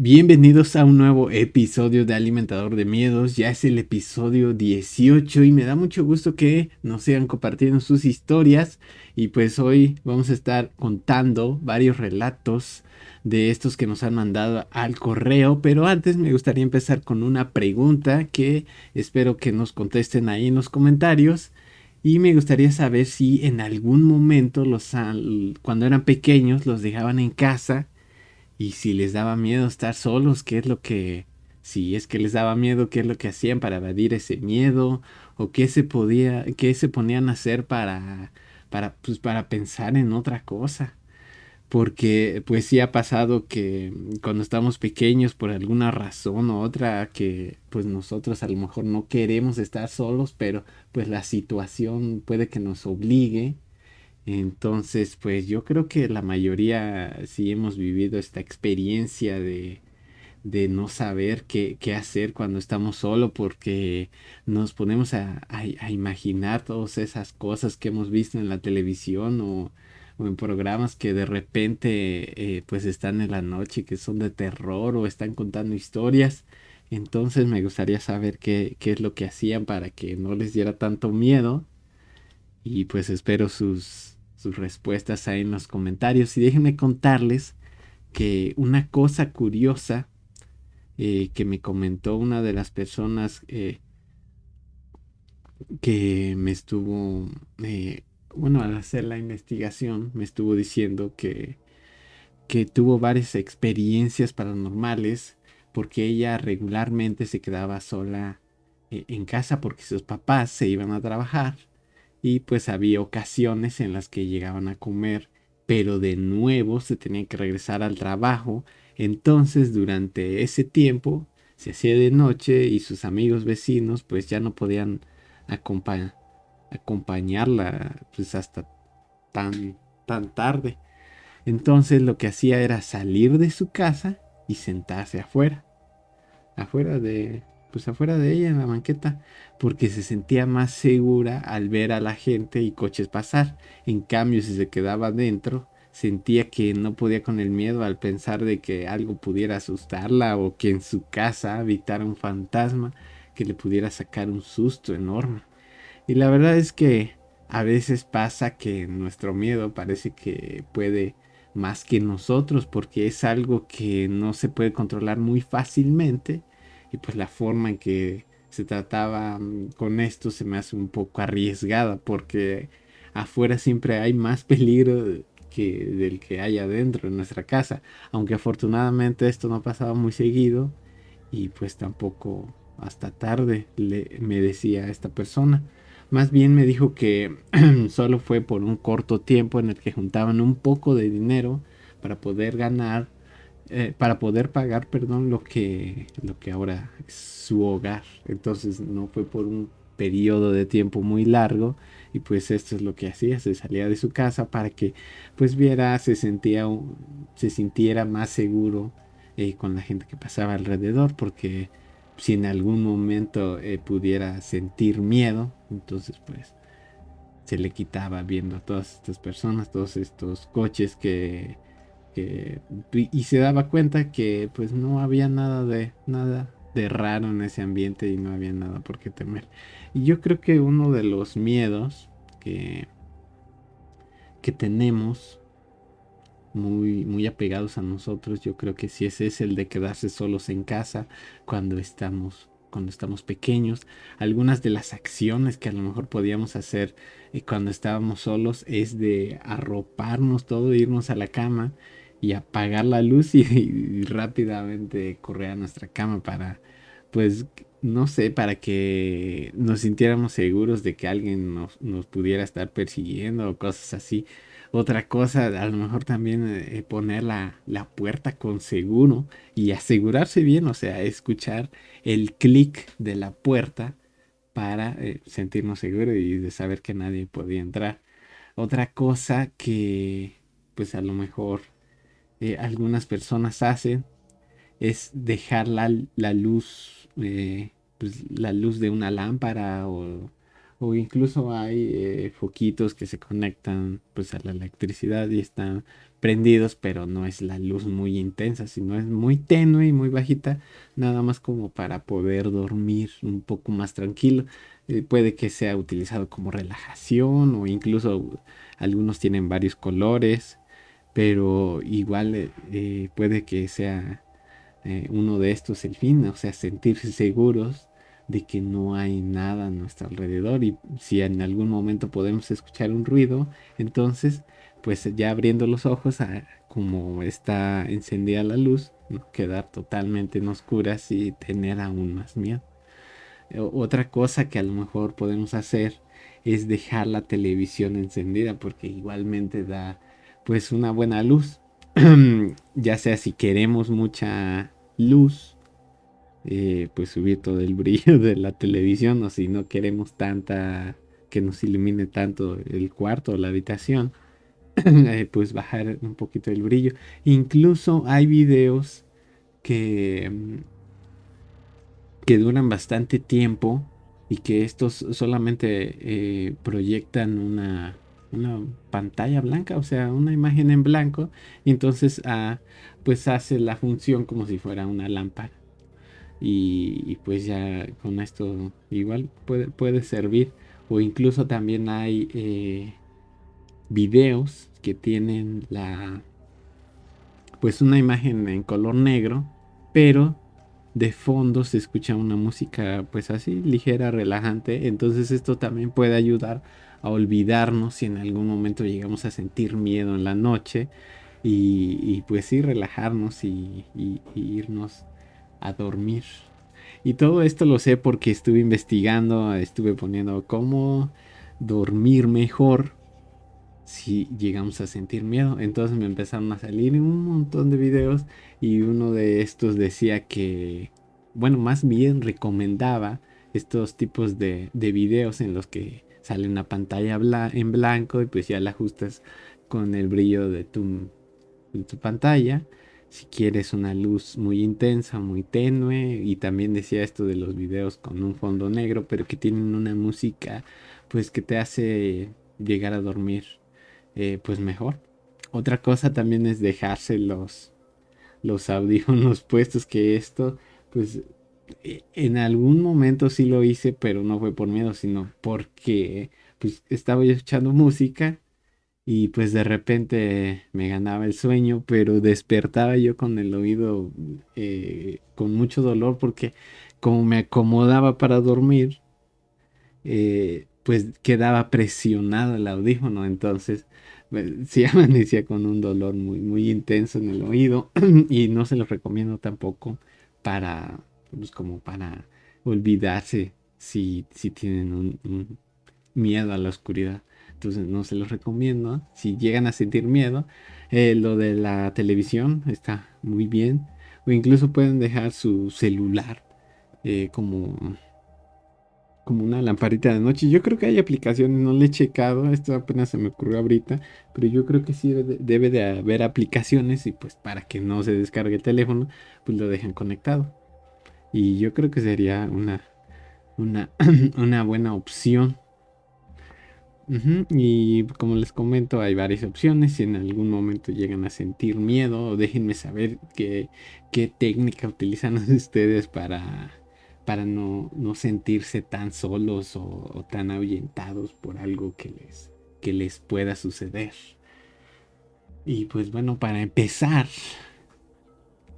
Bienvenidos a un nuevo episodio de Alimentador de Miedos. Ya es el episodio 18 y me da mucho gusto que nos sigan compartiendo sus historias. Y pues hoy vamos a estar contando varios relatos de estos que nos han mandado al correo. Pero antes me gustaría empezar con una pregunta que espero que nos contesten ahí en los comentarios. Y me gustaría saber si en algún momento cuando eran pequeños los dejaban en casa y si les daba miedo estar solos, si es que les daba miedo, qué es lo que hacían para evadir ese miedo, o qué se ponían a hacer para pensar en otra cosa. Porque pues sí ha pasado que cuando estamos pequeños por alguna razón u otra que pues nosotros a lo mejor no queremos estar solos, pero pues la situación puede que nos obligue. Entonces, pues yo creo que la mayoría sí hemos vivido esta experiencia de no saber qué hacer cuando estamos solos porque nos ponemos a imaginar todas esas cosas que hemos visto en la televisión o en programas que de repente pues están en la noche, que son de terror o están contando historias. Entonces me gustaría saber qué es lo que hacían para que no les diera tanto miedo y pues espero sus respuestas ahí en los comentarios. Y déjenme contarles que una cosa curiosa que me comentó una de las personas que me estuvo, bueno, al hacer la investigación, me estuvo diciendo que tuvo varias experiencias paranormales porque ella regularmente se quedaba sola en casa porque sus papás se iban a trabajar y pues había ocasiones en las que llegaban a comer, pero de nuevo se tenían que regresar al trabajo. Entonces, durante ese tiempo se hacía de noche y sus amigos vecinos pues ya no podían acompa- acompañarla pues hasta tan tarde. Entonces lo que hacía era salir de su casa y sentarse afuera afuera de ella en la banqueta, porque se sentía más segura al ver a la gente y coches pasar. En cambio, si se quedaba dentro, sentía que no podía con el miedo al pensar de que algo pudiera asustarla o que en su casa habitara un fantasma que le pudiera sacar un susto enorme. Y la verdad es que a veces pasa que nuestro miedo parece que puede más que nosotros porque es algo que no se puede controlar muy fácilmente y pues la forma en que se trataba con esto se me hace un poco arriesgada porque afuera siempre hay más peligro que del que hay adentro en nuestra casa, aunque afortunadamente esto no pasaba muy seguido y pues tampoco hasta tarde me decía esta persona. Más bien me dijo que solo fue por un corto tiempo en el que juntaban un poco de dinero para poder para poder pagar, perdón, lo que ahora es su hogar. Entonces no fue por un periodo de tiempo muy largo y pues esto es lo que hacía, se salía de su casa para que pues se sintiera más seguro con la gente que pasaba alrededor, porque si en algún momento pudiera sentir miedo, entonces pues se le quitaba viendo a todas estas personas, todos estos coches que y se daba cuenta que pues no había nada de raro en ese ambiente y no había nada por qué temer. Y yo creo que uno de los miedos que, que tenemos muy apegados a nosotros, yo creo que sí ese es el de quedarse solos en casa cuando estamos pequeños. Algunas de las acciones que a lo mejor podíamos hacer cuando estábamos solos es de arroparnos todo, irnos a la cama y apagar la luz y rápidamente correr a nuestra cama para, pues, no sé, para que nos sintiéramos seguros de que alguien nos pudiera estar persiguiendo o cosas así. Otra cosa, a lo mejor también poner la puerta con seguro y asegurarse bien, o sea, escuchar el clic de la puerta para sentirnos seguros y de saber que nadie podía entrar. Otra cosa que pues a lo mejor algunas personas hacen es dejar la luz, pues, la luz de una lámpara o incluso hay foquitos que se conectan pues a la electricidad y están prendidos, pero no es la luz muy intensa, sino es muy tenue y muy bajita, nada más como para poder dormir un poco más tranquilo. Puede que sea utilizado como relajación o incluso algunos tienen varios colores, pero igual puede que sea uno de estos el fin, o sea, sentirse seguros de que no hay nada a nuestro alrededor y si en algún momento podemos escuchar un ruido, entonces pues ya abriendo los ojos como está encendida la luz, ¿no? Quedar totalmente en oscuras y tener aún más miedo. Otra cosa que a lo mejor podemos hacer es dejar la televisión encendida porque igualmente da pues una buena luz. Ya sea si queremos mucha luz, pues subir todo el brillo de la televisión o si no queremos tanta que nos ilumine tanto el cuarto o la habitación, pues bajar un poquito el brillo. Incluso hay videos que que duran bastante tiempo y que estos solamente proyectan una pantalla blanca, o sea, una imagen en blanco, y entonces pues hace la función como si fuera una lámpara. Y pues ya con esto igual puede servir. O incluso también hay videos que tienen pues una imagen en color negro, pero de fondo se escucha una música pues así ligera, relajante. Entonces esto también puede ayudar a olvidarnos si en algún momento llegamos a sentir miedo en la noche y pues sí, relajarnos y irnos a dormir. Y todo esto lo sé porque estuve investigando, estuve poniendo cómo dormir mejor si llegamos a sentir miedo. Entonces me empezaron a salir un montón de videos y uno de estos decía que, bueno, más bien recomendaba estos tipos de videos en los que sale una pantalla en blanco y pues ya la ajustas con el brillo de tu pantalla. Si quieres una luz muy intensa, muy tenue, y también decía esto de los videos con un fondo negro, pero que tienen una música pues que te hace llegar a dormir pues mejor. Otra cosa también es dejarse los audífonos puestos, que esto, pues en algún momento sí lo hice, pero no fue por miedo, sino porque pues estaba yo escuchando música y pues de repente me ganaba el sueño, pero despertaba yo con el oído con mucho dolor porque como me acomodaba para dormir, pues quedaba presionado el audífono, entonces sí amanecía con un dolor muy, muy intenso en el oído y no se los recomiendo tampoco para, pues como para olvidarse si tienen un miedo a la oscuridad. Entonces no se los recomiendo. Si llegan a sentir miedo, lo de la televisión está muy bien. O incluso pueden dejar su celular como como una lamparita de noche. Yo creo que hay aplicaciones, no le he checado, esto apenas se me ocurrió ahorita, pero yo creo que sí debe de haber aplicaciones y pues para que no se descargue el teléfono, pues lo dejan conectado. Y yo creo que sería una, una buena opción. Ujú. Y como les comento, hay varias opciones. Si en algún momento llegan a sentir miedo, déjenme saber qué técnica utilizan ustedes para no sentirse tan solos o tan ahuyentados por algo que les pueda suceder. Y pues bueno, para empezar,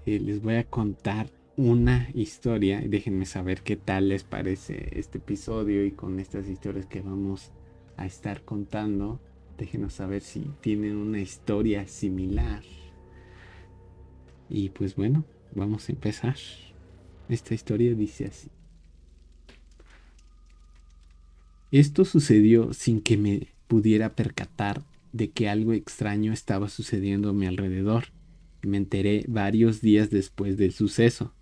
les voy a contar una historia. Déjenme saber qué tal les parece este episodio y con estas historias que vamos a estar contando. Déjenos saber si tienen una historia similar. Y pues bueno, vamos a empezar. Esta historia dice así. Esto sucedió sin que me pudiera percatar de que algo extraño estaba sucediendo a mi alrededor. Me enteré varios días después del suceso.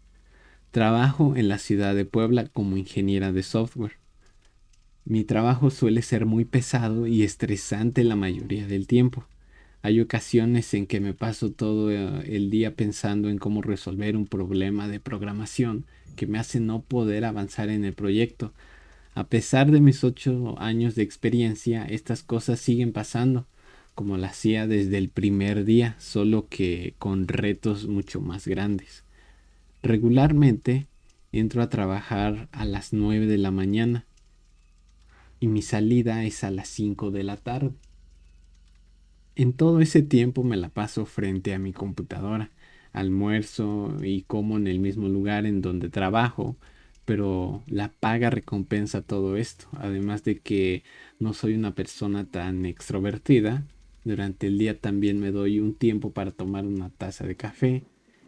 Trabajo en la ciudad de Puebla como ingeniera de software. Mi trabajo suele ser muy pesado y estresante la mayoría del tiempo. Hay ocasiones en que me paso todo el día pensando en cómo resolver un problema de programación que me hace no poder avanzar en el proyecto. A pesar de mis 8 años de experiencia, estas cosas siguen pasando. como lo hacía desde el primer día, solo que con retos mucho más grandes. Regularmente entro a trabajar a las 9 de la mañana y mi salida es a las 5 de la tarde. En todo ese tiempo me la paso frente a mi computadora, almuerzo y como en el mismo lugar en donde trabajo, pero la paga recompensa todo esto, además de que no soy una persona tan extrovertida. Durante el día también me doy un tiempo para tomar una taza de café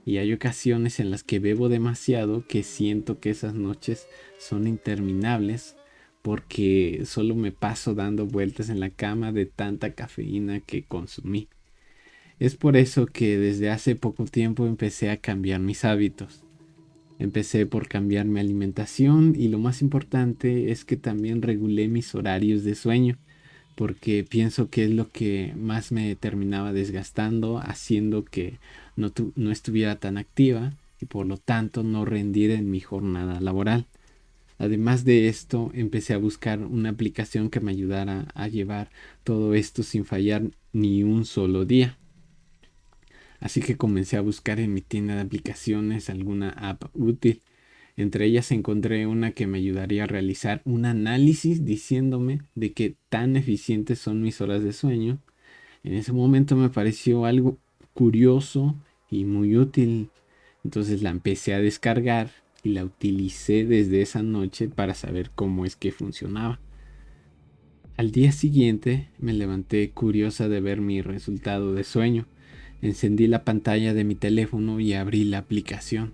y hay ocasiones en las que bebo demasiado que siento que esas noches son interminables porque solo me paso dando vueltas en la cama de tanta cafeína que consumí. Es por eso que desde hace poco tiempo empecé a cambiar mis hábitos. Empecé por cambiar mi alimentación y lo más importante es que también regulé mis horarios de sueño, porque pienso que es lo que más me terminaba desgastando, haciendo que no estuviera tan activa y por lo tanto no rendiera en mi jornada laboral. Además de esto, empecé a buscar una aplicación que me ayudara a llevar todo esto sin fallar ni un solo día. Así que comencé a buscar en mi tienda de aplicaciones alguna app útil. Entre ellas encontré una que me ayudaría a realizar un análisis diciéndome de qué tan eficientes son mis horas de sueño. En ese momento me pareció algo curioso y muy útil. Entonces la empecé a descargar y la utilicé desde esa noche para saber cómo es que funcionaba. Al día siguiente me levanté curiosa de ver mi resultado de sueño. Encendí la pantalla de mi teléfono y abrí la aplicación.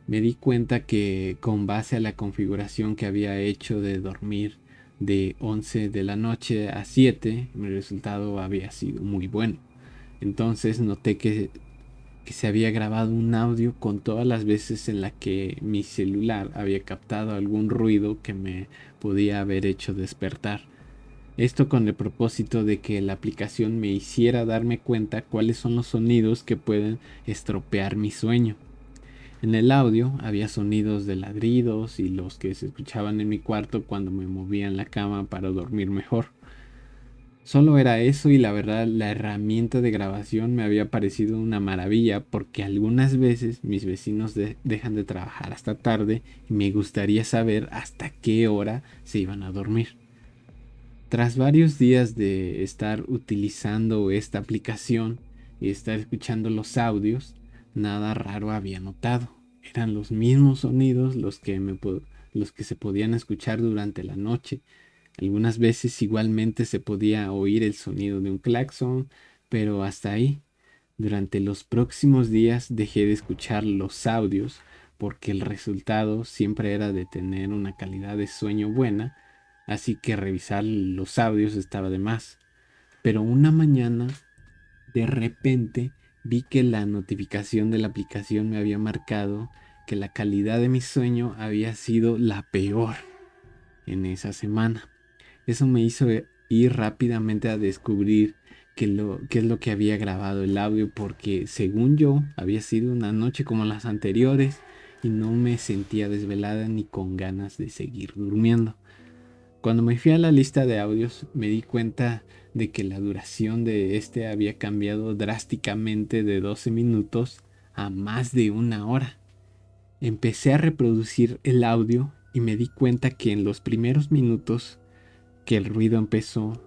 Me di cuenta que con base a la configuración que había hecho de dormir de 11 de la noche a 7, mi resultado había sido muy bueno. Entonces noté que se había grabado un audio con todas las veces en las que mi celular había captado algún ruido que me podía haber hecho despertar. Esto con el propósito de que la aplicación me hiciera darme cuenta cuáles son los sonidos que pueden estropear mi sueño. En el audio había sonidos de ladridos y los que se escuchaban en mi cuarto cuando me movía en la cama para dormir mejor. Solo era eso y la verdad la herramienta de grabación me había parecido una maravilla porque algunas veces mis vecinos dejan de trabajar hasta tarde y me gustaría saber hasta qué hora se iban a dormir. Tras varios días de estar utilizando esta aplicación y estar escuchando los audios, nada raro había notado. Eran los mismos sonidos los que se podían escuchar durante la noche. Algunas veces igualmente se podía oír el sonido de un claxon, pero hasta ahí. Durante los próximos días dejé de escuchar los audios porque el resultado siempre era de tener una calidad de sueño buena, así que revisar los audios estaba de más. Pero una mañana, de repente, vi que la notificación de la aplicación me había marcado que la calidad de mi sueño había sido la peor en esa semana. Eso me hizo ir rápidamente a descubrir qué es lo que había grabado el audio, porque según yo había sido una noche como las anteriores y no me sentía desvelada ni con ganas de seguir durmiendo. Cuando me fui a la lista de audios me di cuenta de que la duración de este había cambiado drásticamente de 12 minutos a más de una hora. Empecé a reproducir el audio y me di cuenta que en los primeros minutos que el ruido empezó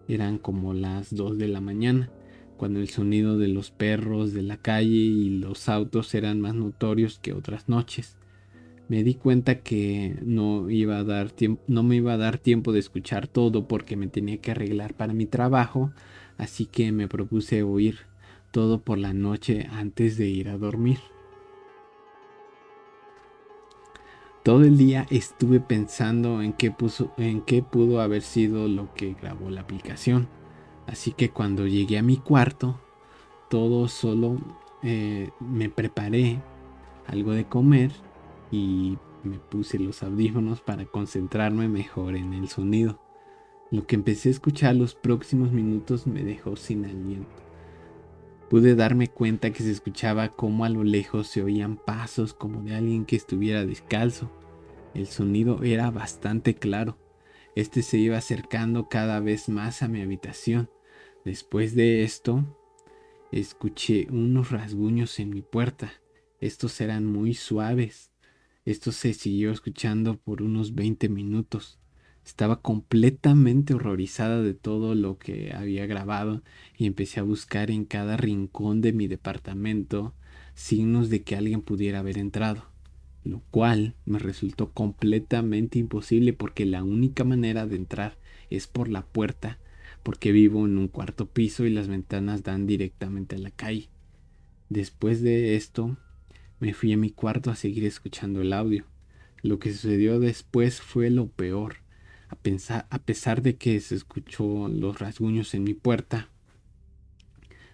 eran como las 2 de la mañana, cuando el sonido de los perros de la calle y los autos eran más notorios que otras noches. Me di cuenta que no me iba a dar tiempo de escuchar todo porque me tenía que arreglar para mi trabajo, así que me propuse oír todo por la noche antes de ir a dormir. Todo el día estuve pensando en qué pudo haber sido lo que grabó la aplicación. Así que cuando llegué a mi cuarto, todo solo me preparé algo de comer y me puse los audífonos para concentrarme mejor en el sonido. Lo que empecé a escuchar los próximos minutos me dejó sin aliento. Pude darme cuenta que se escuchaba cómo a lo lejos se oían pasos como de alguien que estuviera descalzo. El sonido era bastante claro. Este se iba acercando cada vez más a mi habitación. Después de esto, escuché unos rasguños en mi puerta. Estos eran muy suaves. Esto se siguió escuchando por unos 20 minutos. Estaba completamente horrorizada de todo lo que había grabado y empecé a buscar en cada rincón de mi departamento signos de que alguien pudiera haber entrado, lo cual me resultó completamente imposible porque la única manera de entrar es por la puerta, porque vivo en un cuarto piso y las ventanas dan directamente a la calle. Después de esto, me fui a mi cuarto a seguir escuchando el audio. Lo que sucedió después fue lo peor. A pesar de que se escuchó los rasguños en mi puerta,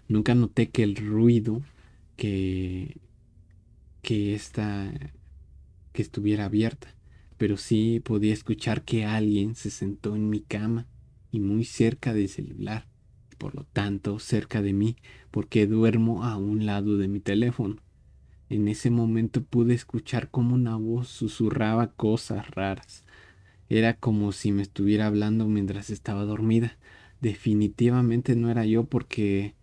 nunca noté que el ruido que, que esta que estuviera abierta, pero sí podía escuchar que alguien se sentó en mi cama y muy cerca del celular, por lo tanto cerca de mí, porque duermo a un lado de mi teléfono. En ese momento pude escuchar como una voz susurraba cosas raras. Era como si me estuviera hablando mientras estaba dormida. Definitivamente no era yo porque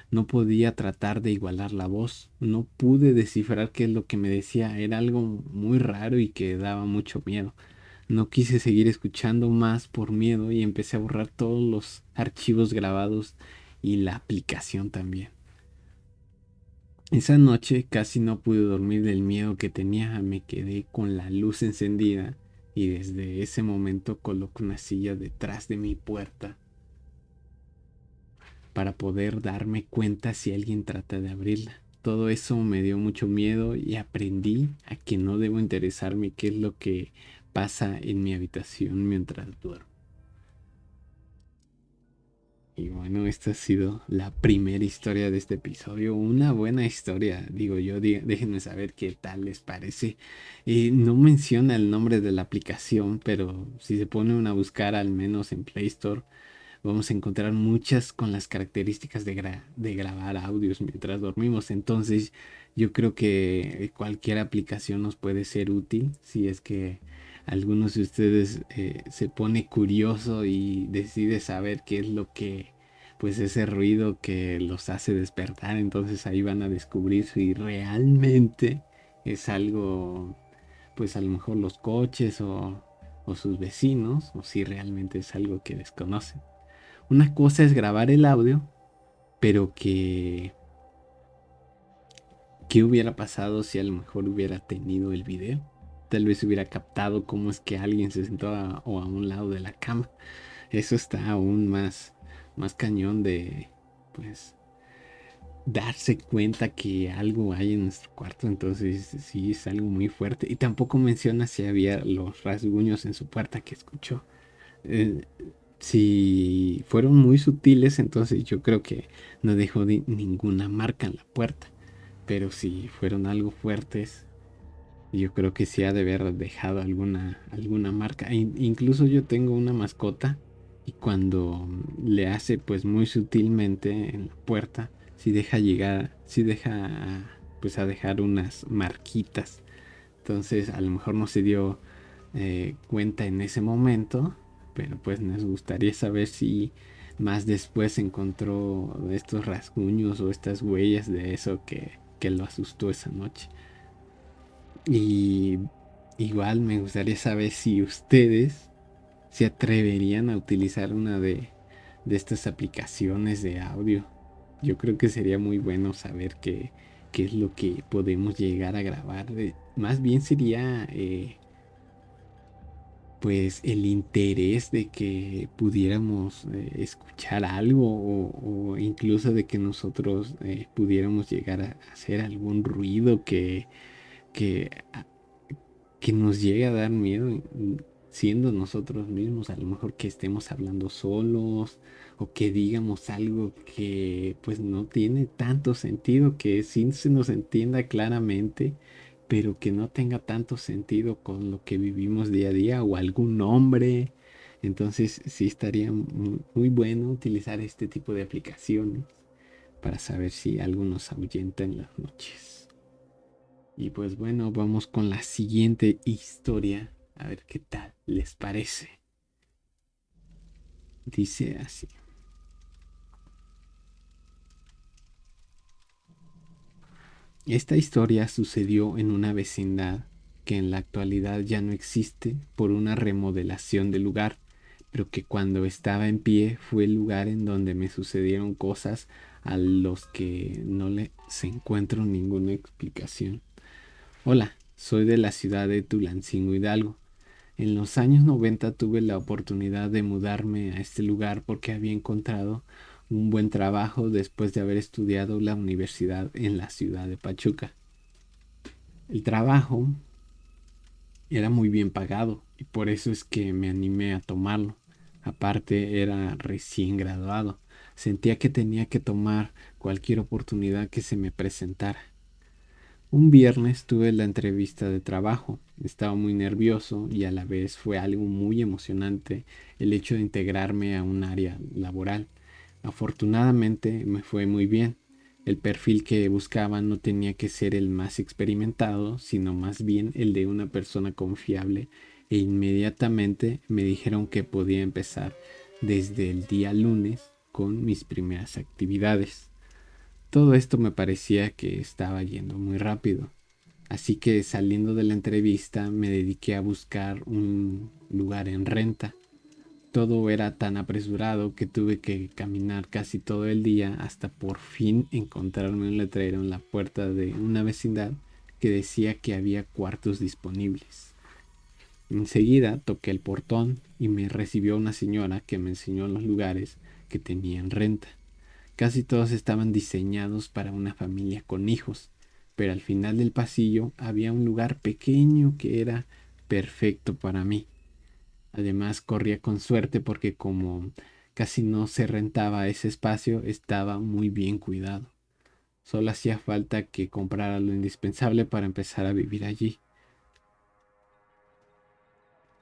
no podía tratar de igualar la voz. No pude descifrar qué es lo que me decía. Era algo muy raro y que daba mucho miedo. No quise seguir escuchando más por miedo y empecé a borrar todos los archivos grabados y la aplicación también. Esa noche casi no pude dormir del miedo que tenía. Me quedé con la luz encendida y desde ese momento coloco una silla detrás de mi puerta para poder darme cuenta si alguien trata de abrirla. Todo eso me dio mucho miedo y aprendí a que no debo interesarme qué es lo que pasa en mi habitación mientras duermo. Y bueno, esta ha sido la primera historia de este episodio. Una buena historia, digo yo. Déjenme saber qué tal les parece. No menciona el nombre de la aplicación, pero si se pone una a buscar, al menos en Play Store, vamos a encontrar muchas con las características de grabar audios mientras dormimos. Entonces, yo creo que cualquier aplicación nos puede ser útil si es que algunos de ustedes se pone curioso y decide saber qué es lo que, pues ese ruido que los hace despertar. Entonces ahí van a descubrir si realmente es algo, pues a lo mejor los coches o sus vecinos, o si realmente es algo que desconocen. Una cosa es grabar el audio, pero ¿qué hubiera pasado si a lo mejor hubiera tenido el video? Tal vez hubiera captado cómo es que alguien se sentó o a un lado de la cama. Eso está aún más cañón de, pues, darse cuenta que algo hay en nuestro cuarto. Entonces sí es algo muy fuerte. Y tampoco menciona si había los rasguños en su puerta que escuchó. Eh, si fueron muy sutiles, entonces yo creo que no dejó ninguna marca en la puerta. Pero si fueron algo fuertes, yo creo que sí ha de haber dejado alguna marca. Incluso yo tengo una mascota y cuando le hace pues muy sutilmente en la puerta, sí deja llegar, sí deja pues a dejar unas marquitas. Entonces a lo mejor no se dio cuenta en ese momento, pero pues nos gustaría saber si más después encontró estos rasguños o estas huellas de eso que lo asustó esa noche. Y igual me gustaría saber si ustedes se atreverían a utilizar una de estas aplicaciones de audio. Yo creo que sería muy bueno saber qué es lo que podemos llegar a grabar. Más bien sería pues el interés de que pudiéramos escuchar algo o incluso de que nosotros pudiéramos llegar a hacer algún ruido que, a- que nos llegue a dar miedo siendo nosotros mismos, a lo mejor que estemos hablando solos o que digamos algo que pues no tiene tanto sentido, que sí se nos entienda claramente, pero que no tenga tanto sentido con lo que vivimos día a día o algún nombre. Entonces sí estaría muy bueno utilizar este tipo de aplicaciones para saber si algo nos ahuyenta en las noches. Y pues bueno, vamos con la siguiente historia. A ver qué tal les parece. Dice así. Esta historia sucedió en una vecindad que en la actualidad ya no existe por una remodelación del lugar, pero que cuando estaba en pie fue el lugar en donde me sucedieron cosas a los que no les encuentro ninguna explicación. Hola, soy de la ciudad de Tulancingo, Hidalgo. En los años 90 tuve la oportunidad de mudarme a este lugar porque había encontrado un buen trabajo después de haber estudiado la universidad en la ciudad de Pachuca. El trabajo era muy bien pagado y por eso es que me animé a tomarlo. Aparte era recién graduado. Sentía que tenía que tomar cualquier oportunidad que se me presentara. Un viernes tuve la entrevista de trabajo. Estaba muy nervioso y a la vez fue algo muy emocionante el hecho de integrarme a un área laboral. Afortunadamente me fue muy bien. El perfil que buscaba no tenía que ser el más experimentado, sino más bien el de una persona confiable, e inmediatamente me dijeron que podía empezar desde el día lunes con mis primeras actividades. Todo esto me parecía que estaba yendo muy rápido, así que saliendo de la entrevista me dediqué a buscar un lugar en renta. Todo era tan apresurado que tuve que caminar casi todo el día hasta por fin encontrarme un letrero en la puerta de una vecindad que decía que había cuartos disponibles. Enseguida toqué el portón y me recibió una señora que me enseñó los lugares que tenían renta. Casi todos estaban diseñados para una familia con hijos, pero al final del pasillo había un lugar pequeño que era perfecto para mí. Además, corría con suerte porque como casi no se rentaba ese espacio, estaba muy bien cuidado. Solo hacía falta que comprara lo indispensable para empezar a vivir allí.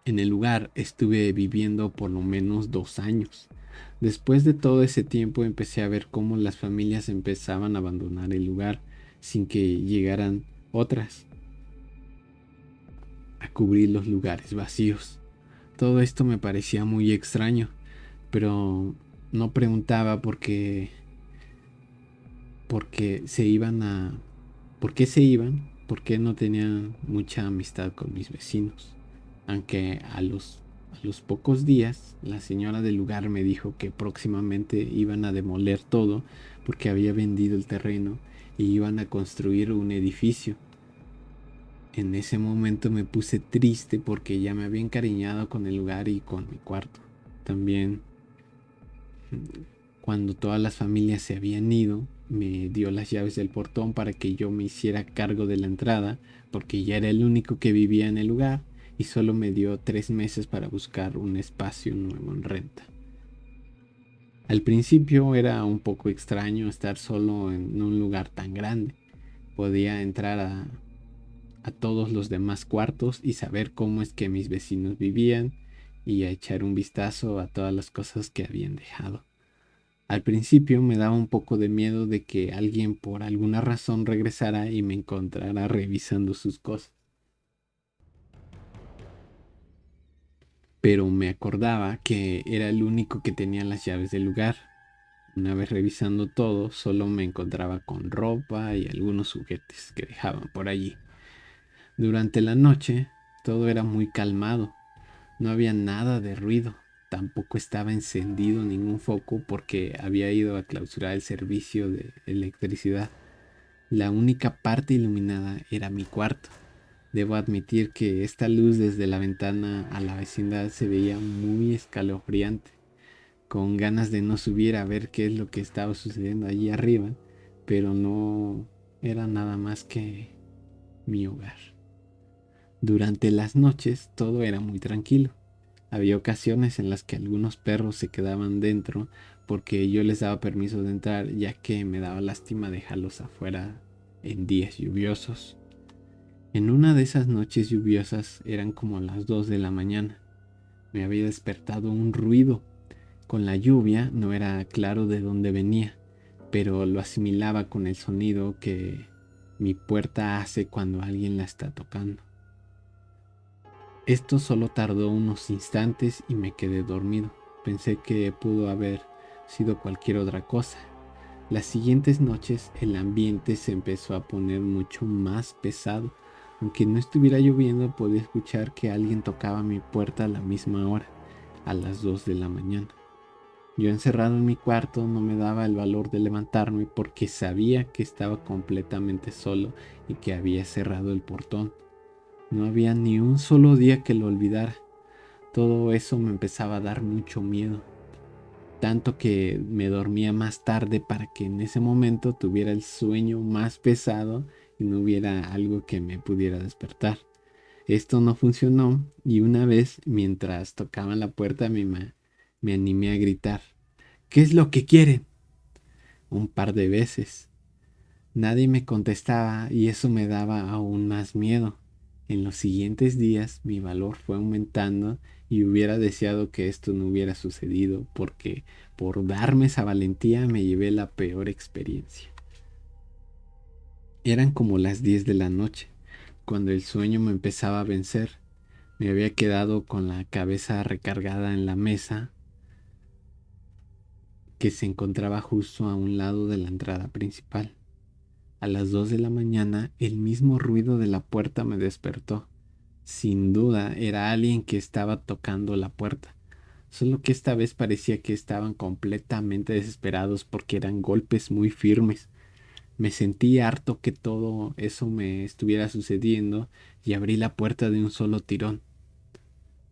En el lugar estuve viviendo por lo menos 2 años. Después de todo ese tiempo empecé a ver cómo las familias empezaban a abandonar el lugar sin que llegaran otras a cubrir los lugares vacíos. Todo esto me parecía muy extraño, pero no preguntaba porque se iban a, por qué se iban, porque no tenían mucha amistad con mis vecinos. Aunque a los pocos días la señora del lugar me dijo que próximamente iban a demoler todo porque había vendido el terreno y iban a construir un edificio. En ese momento me puse triste porque ya me había encariñado con el lugar y con mi cuarto. También cuando todas las familias se habían ido, me dio las llaves del portón para que yo me hiciera cargo de la entrada, porque ya era el único que vivía en el lugar y solo me dio 3 meses para buscar un espacio nuevo en renta. Al principio era un poco extraño estar solo en un lugar tan grande. Podía entrar a todos los demás cuartos y saber cómo es que mis vecinos vivían y a echar un vistazo a todas las cosas que habían dejado. Al principio me daba un poco de miedo de que alguien por alguna razón regresara y me encontrara revisando sus cosas, pero me acordaba que era el único que tenía las llaves del lugar. Una vez revisando todo, solo me encontraba con ropa y algunos juguetes que dejaban por allí. Durante la noche, todo era muy calmado. No había nada de ruido. Tampoco estaba encendido ningún foco porque había ido a clausurar el servicio de electricidad. La única parte iluminada era mi cuarto. Debo admitir que esta luz desde la ventana a la vecindad se veía muy escalofriante, con ganas de no subir a ver qué es lo que estaba sucediendo allí arriba, pero no era nada más que mi hogar. Durante las noches todo era muy tranquilo. Había ocasiones en las que algunos perros se quedaban dentro porque yo les daba permiso de entrar, ya que me daba lástima dejarlos afuera en días lluviosos. En una de esas noches lluviosas eran como las 2 de la mañana. Me había despertado un ruido. Con la lluvia no era claro de dónde venía, pero lo asimilaba con el sonido que mi puerta hace cuando alguien la está tocando. Esto solo tardó unos instantes y me quedé dormido. Pensé que pudo haber sido cualquier otra cosa, Las siguientes noches el ambiente se empezó a poner mucho más pesado. Aunque no estuviera lloviendo, podía escuchar que alguien tocaba mi puerta a la misma hora, a las 2 de la mañana. Yo encerrado en mi cuarto no me daba el valor de levantarme porque sabía que estaba completamente solo y que había cerrado el portón. No había ni un solo día que lo olvidara. Todo eso me empezaba a dar mucho miedo, tanto que me dormía más tarde para que en ese momento tuviera el sueño más pesado y no hubiera algo que me pudiera despertar. Esto no funcionó y una vez, mientras tocaban la puerta, me animé a gritar: ¿qué es lo que quieren? Un par de veces. Nadie me contestaba y eso me daba aún más miedo. En los siguientes días mi valor fue aumentando y hubiera deseado que esto no hubiera sucedido porque por darme esa valentía me llevé la peor experiencia. Eran como las 10 de la noche, cuando el sueño me empezaba a vencer. Me había quedado con la cabeza recargada en la mesa que se encontraba justo a un lado de la entrada principal. A las 2 de la mañana, el mismo ruido de la puerta me despertó. Sin duda, era alguien que estaba tocando la puerta, solo que esta vez parecía que estaban completamente desesperados porque eran golpes muy firmes. Me sentí harto que todo eso me estuviera sucediendo y abrí la puerta de un solo tirón.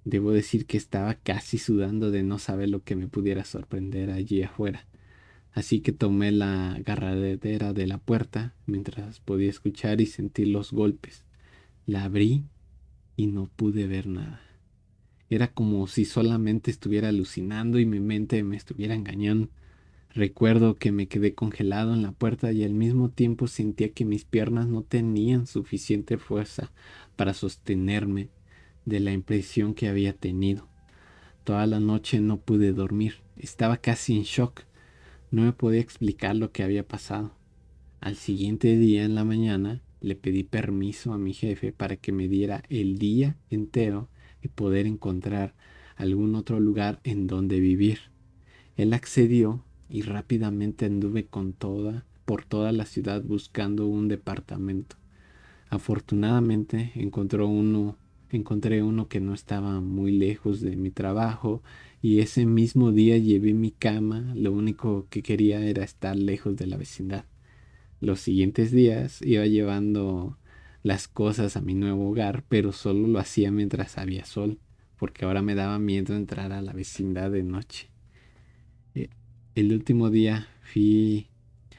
Debo decir que estaba casi sudando de no saber lo que me pudiera sorprender allí afuera. Así que tomé la agarradera de la puerta mientras podía escuchar y sentir los golpes. La abrí y no pude ver nada. Era como si solamente estuviera alucinando y mi mente me estuviera engañando. Recuerdo que me quedé congelado en la puerta y al mismo tiempo sentía que mis piernas no tenían suficiente fuerza para sostenerme de la impresión que había tenido. Toda la noche no pude dormir. Estaba casi en shock. No me podía explicar lo que había pasado. Al siguiente día en la mañana le pedí permiso a mi jefe para que me diera el día entero y poder encontrar algún otro lugar en donde vivir. Él accedió y rápidamente anduve por toda la ciudad buscando un departamento. Afortunadamente encontré uno que no estaba muy lejos de mi trabajo y ese mismo día llevé mi cama. Lo único que quería era estar lejos de la vecindad. Los siguientes días iba llevando las cosas a mi nuevo hogar, pero solo lo hacía mientras había sol, porque ahora me daba miedo entrar a la vecindad de noche. Eh, El último día fui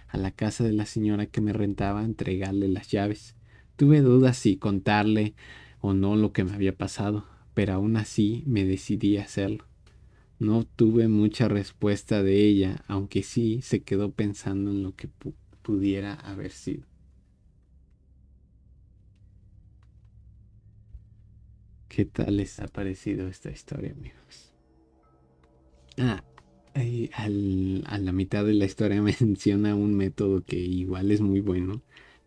a la casa de la señora que me rentaba a entregarle las llaves. Tuve dudas si contarle o no lo que me había pasado, pero aún así me decidí a hacerlo. No tuve mucha respuesta de ella, aunque sí se quedó pensando en lo que pudiera haber sido. ¿Qué tal les ha parecido esta historia, amigos? Ah, a la mitad de la historia menciona un método que igual es muy bueno,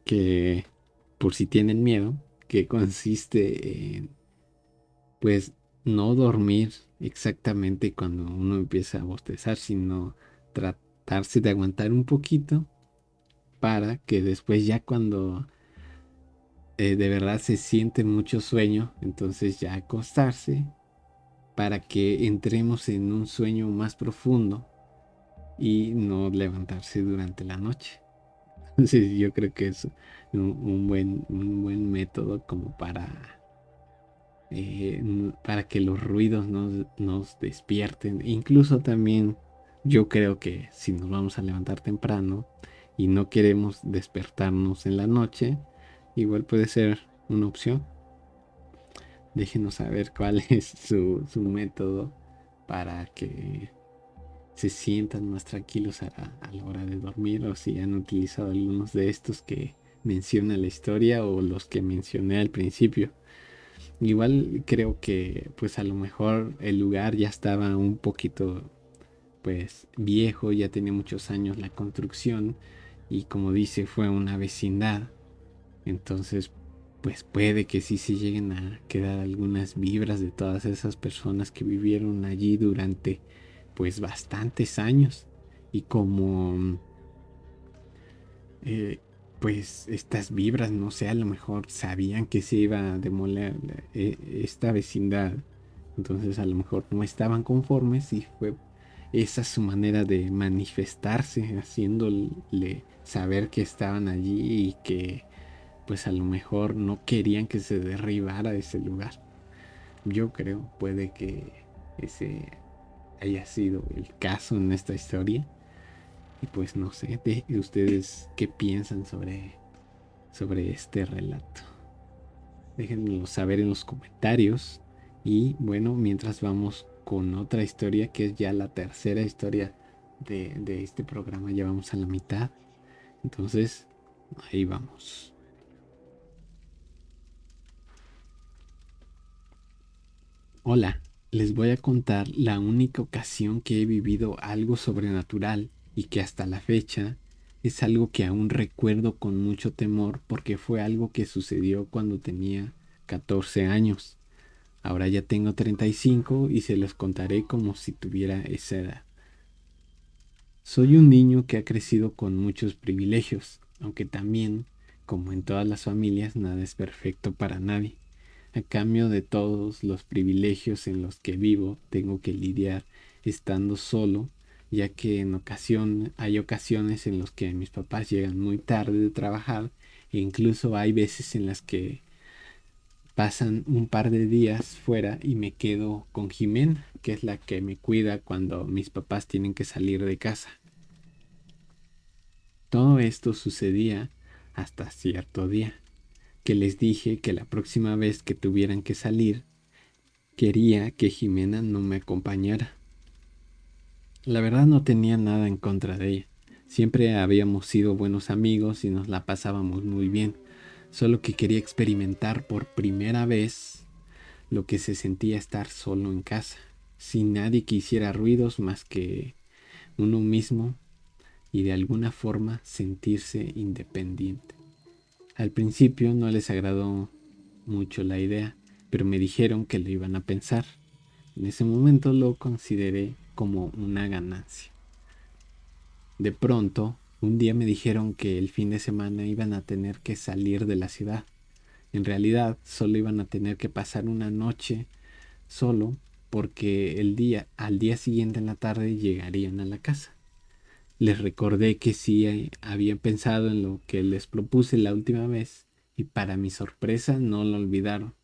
que por si tienen miedo, que consiste en, pues, no dormir exactamente cuando uno empieza a bostezar, sino tratarse de aguantar un poquito para que después ya cuando de verdad se siente mucho sueño, entonces ya acostarse para que entremos en un sueño más profundo y no levantarse durante la noche. Entonces yo creo que es un buen método como para que los ruidos nos despierten. Incluso también yo creo que si nos vamos a levantar temprano y no queremos despertarnos en la noche, igual puede ser una opción. Déjenos saber cuál es su método para que se sientan más tranquilos a la hora de dormir, o si han utilizado algunos de estos que menciona la historia o los que mencioné al principio. Igual creo que pues a lo mejor el lugar ya estaba un poquito pues viejo, ya tenía muchos años la construcción y como dice fue una vecindad. Entonces pues puede que sí se lleguen a quedar algunas vibras de todas esas personas que vivieron allí durante pues bastantes años. Y como eh, pues estas vibras, no sé, a lo mejor sabían que se iba a demoler esta vecindad. Entonces a lo mejor no estaban conformes y fue esa su manera de manifestarse, haciéndole saber que estaban allí y que pues a lo mejor no querían que se derribara ese lugar. Yo creo, puede que ese haya sido el caso en esta historia. Y pues no sé, de ustedes qué piensan sobre este relato. Déjenmelo saber en los comentarios. Y bueno, mientras vamos con otra historia, que es ya la tercera historia de este programa, ya vamos a la mitad. Entonces, ahí vamos. Hola, les voy a contar la única ocasión que he vivido algo sobrenatural y que hasta la fecha es algo que aún recuerdo con mucho temor porque fue algo que sucedió cuando tenía 14 años. Ahora ya tengo 35 y se los contaré como si tuviera esa edad. Soy un niño que ha crecido con muchos privilegios, aunque también, como en todas las familias, nada es perfecto para nadie. A cambio de todos los privilegios en los que vivo, tengo que lidiar estando solo, ya que hay ocasiones en las que mis papás llegan muy tarde de trabajar e incluso hay veces en las que pasan un par de días fuera y me quedo con Jimena, que es la que me cuida cuando mis papás tienen que salir de casa. Todo esto sucedía hasta cierto día, que les dije que la próxima vez que tuvieran que salir, quería que Jimena no me acompañara. La verdad no tenía nada en contra de ella. Siempre habíamos sido buenos amigos y nos la pasábamos muy bien. Solo que quería experimentar por primera vez lo que se sentía estar solo en casa, sin nadie que hiciera ruidos más que uno mismo y de alguna forma sentirse independiente. Al principio no les agradó mucho la idea, pero me dijeron que lo iban a pensar. En ese momento lo consideré como una ganancia. De pronto, un día me dijeron que el fin de semana iban a tener que salir de la ciudad. En realidad, solo iban a tener que pasar una noche solo porque al día siguiente en la tarde llegarían a la casa. Les recordé que sí habían pensado en lo que les propuse la última vez y para mi sorpresa no lo olvidaron.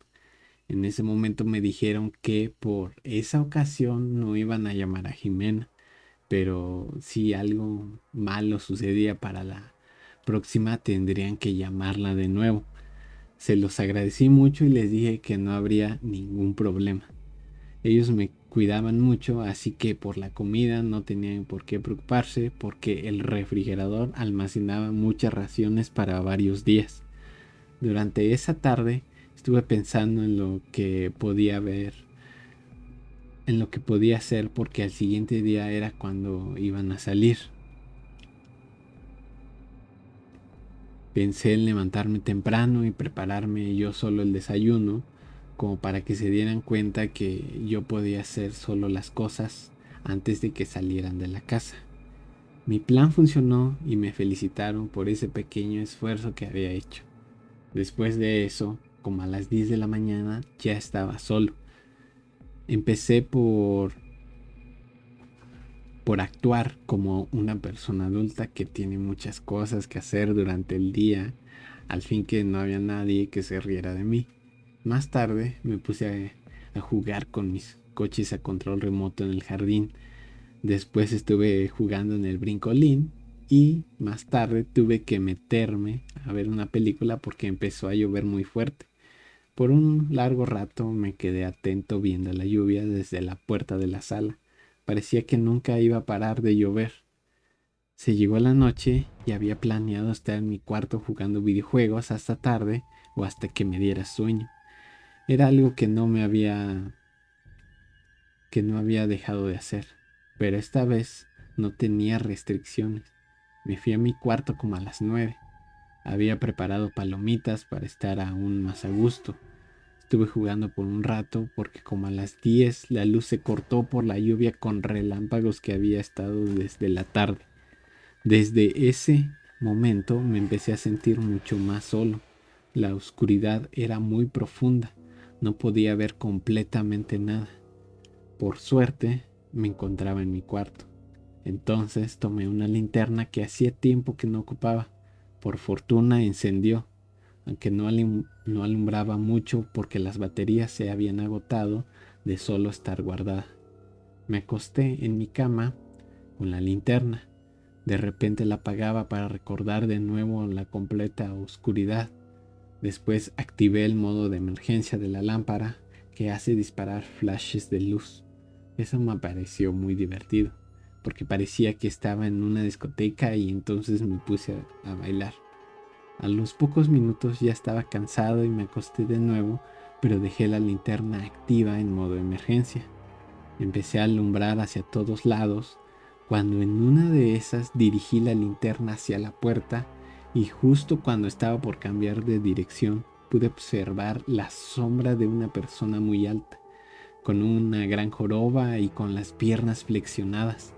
En ese momento me dijeron que por esa ocasión no iban a llamar a Jimena, pero si algo malo sucedía para la próxima tendrían que llamarla de nuevo. Se los agradecí mucho y les dije que no habría ningún problema. Ellos me cuidaban mucho, así que por la comida no tenían por qué preocuparse porque el refrigerador almacenaba muchas raciones para varios días. Durante esa tarde estuve pensando en lo que podía ver, en lo que podía hacer porque al siguiente día era cuando iban a salir. Pensé en levantarme temprano y prepararme yo solo el desayuno, como para que se dieran cuenta que yo podía hacer solo las cosas antes de que salieran de la casa. Mi plan funcionó y me felicitaron por ese pequeño esfuerzo que había hecho. Después de eso, como a las 10 de la mañana, ya estaba solo. Empecé por actuar como una persona adulta que tiene muchas cosas que hacer durante el día, al fin que no había nadie que se riera de mí. Más tarde me puse a jugar con mis coches a control remoto en el jardín. Después estuve jugando en el brincolín y más tarde tuve que meterme a ver una película porque empezó a llover muy fuerte. Por un largo rato me quedé atento viendo la lluvia desde la puerta de la sala. Parecía que nunca iba a parar de llover. Se llegó la noche y había planeado estar en mi cuarto jugando videojuegos hasta tarde o hasta que me diera sueño. Era algo que no había dejado de hacer, pero esta vez no tenía restricciones. Me fui a mi cuarto como a las 9. Había preparado palomitas para estar aún más a gusto. Estuve jugando por un rato porque como a las 10 la luz se cortó por la lluvia con relámpagos que había estado desde la tarde. Desde ese momento me empecé a sentir mucho más solo. La oscuridad era muy profunda, no podía ver completamente nada. Por suerte, me encontraba en mi cuarto. Entonces tomé una linterna que hacía tiempo que no ocupaba. Por fortuna encendió, aunque no alumbraba mucho porque las baterías se habían agotado de solo estar guardada. Me acosté en mi cama con la linterna. De repente la apagaba para recordar de nuevo la completa oscuridad. Después activé el modo de emergencia de la lámpara que hace disparar flashes de luz. Eso me pareció muy divertido, porque parecía que estaba en una discoteca y entonces me puse a bailar. A los pocos minutos ya estaba cansado y me acosté de nuevo, pero dejé la linterna activa en modo emergencia. Empecé a alumbrar hacia todos lados, cuando en una de esas dirigí la linterna hacia la puerta y justo cuando estaba por cambiar de dirección pude observar la sombra de una persona muy alta, con una gran joroba y con las piernas flexionadas.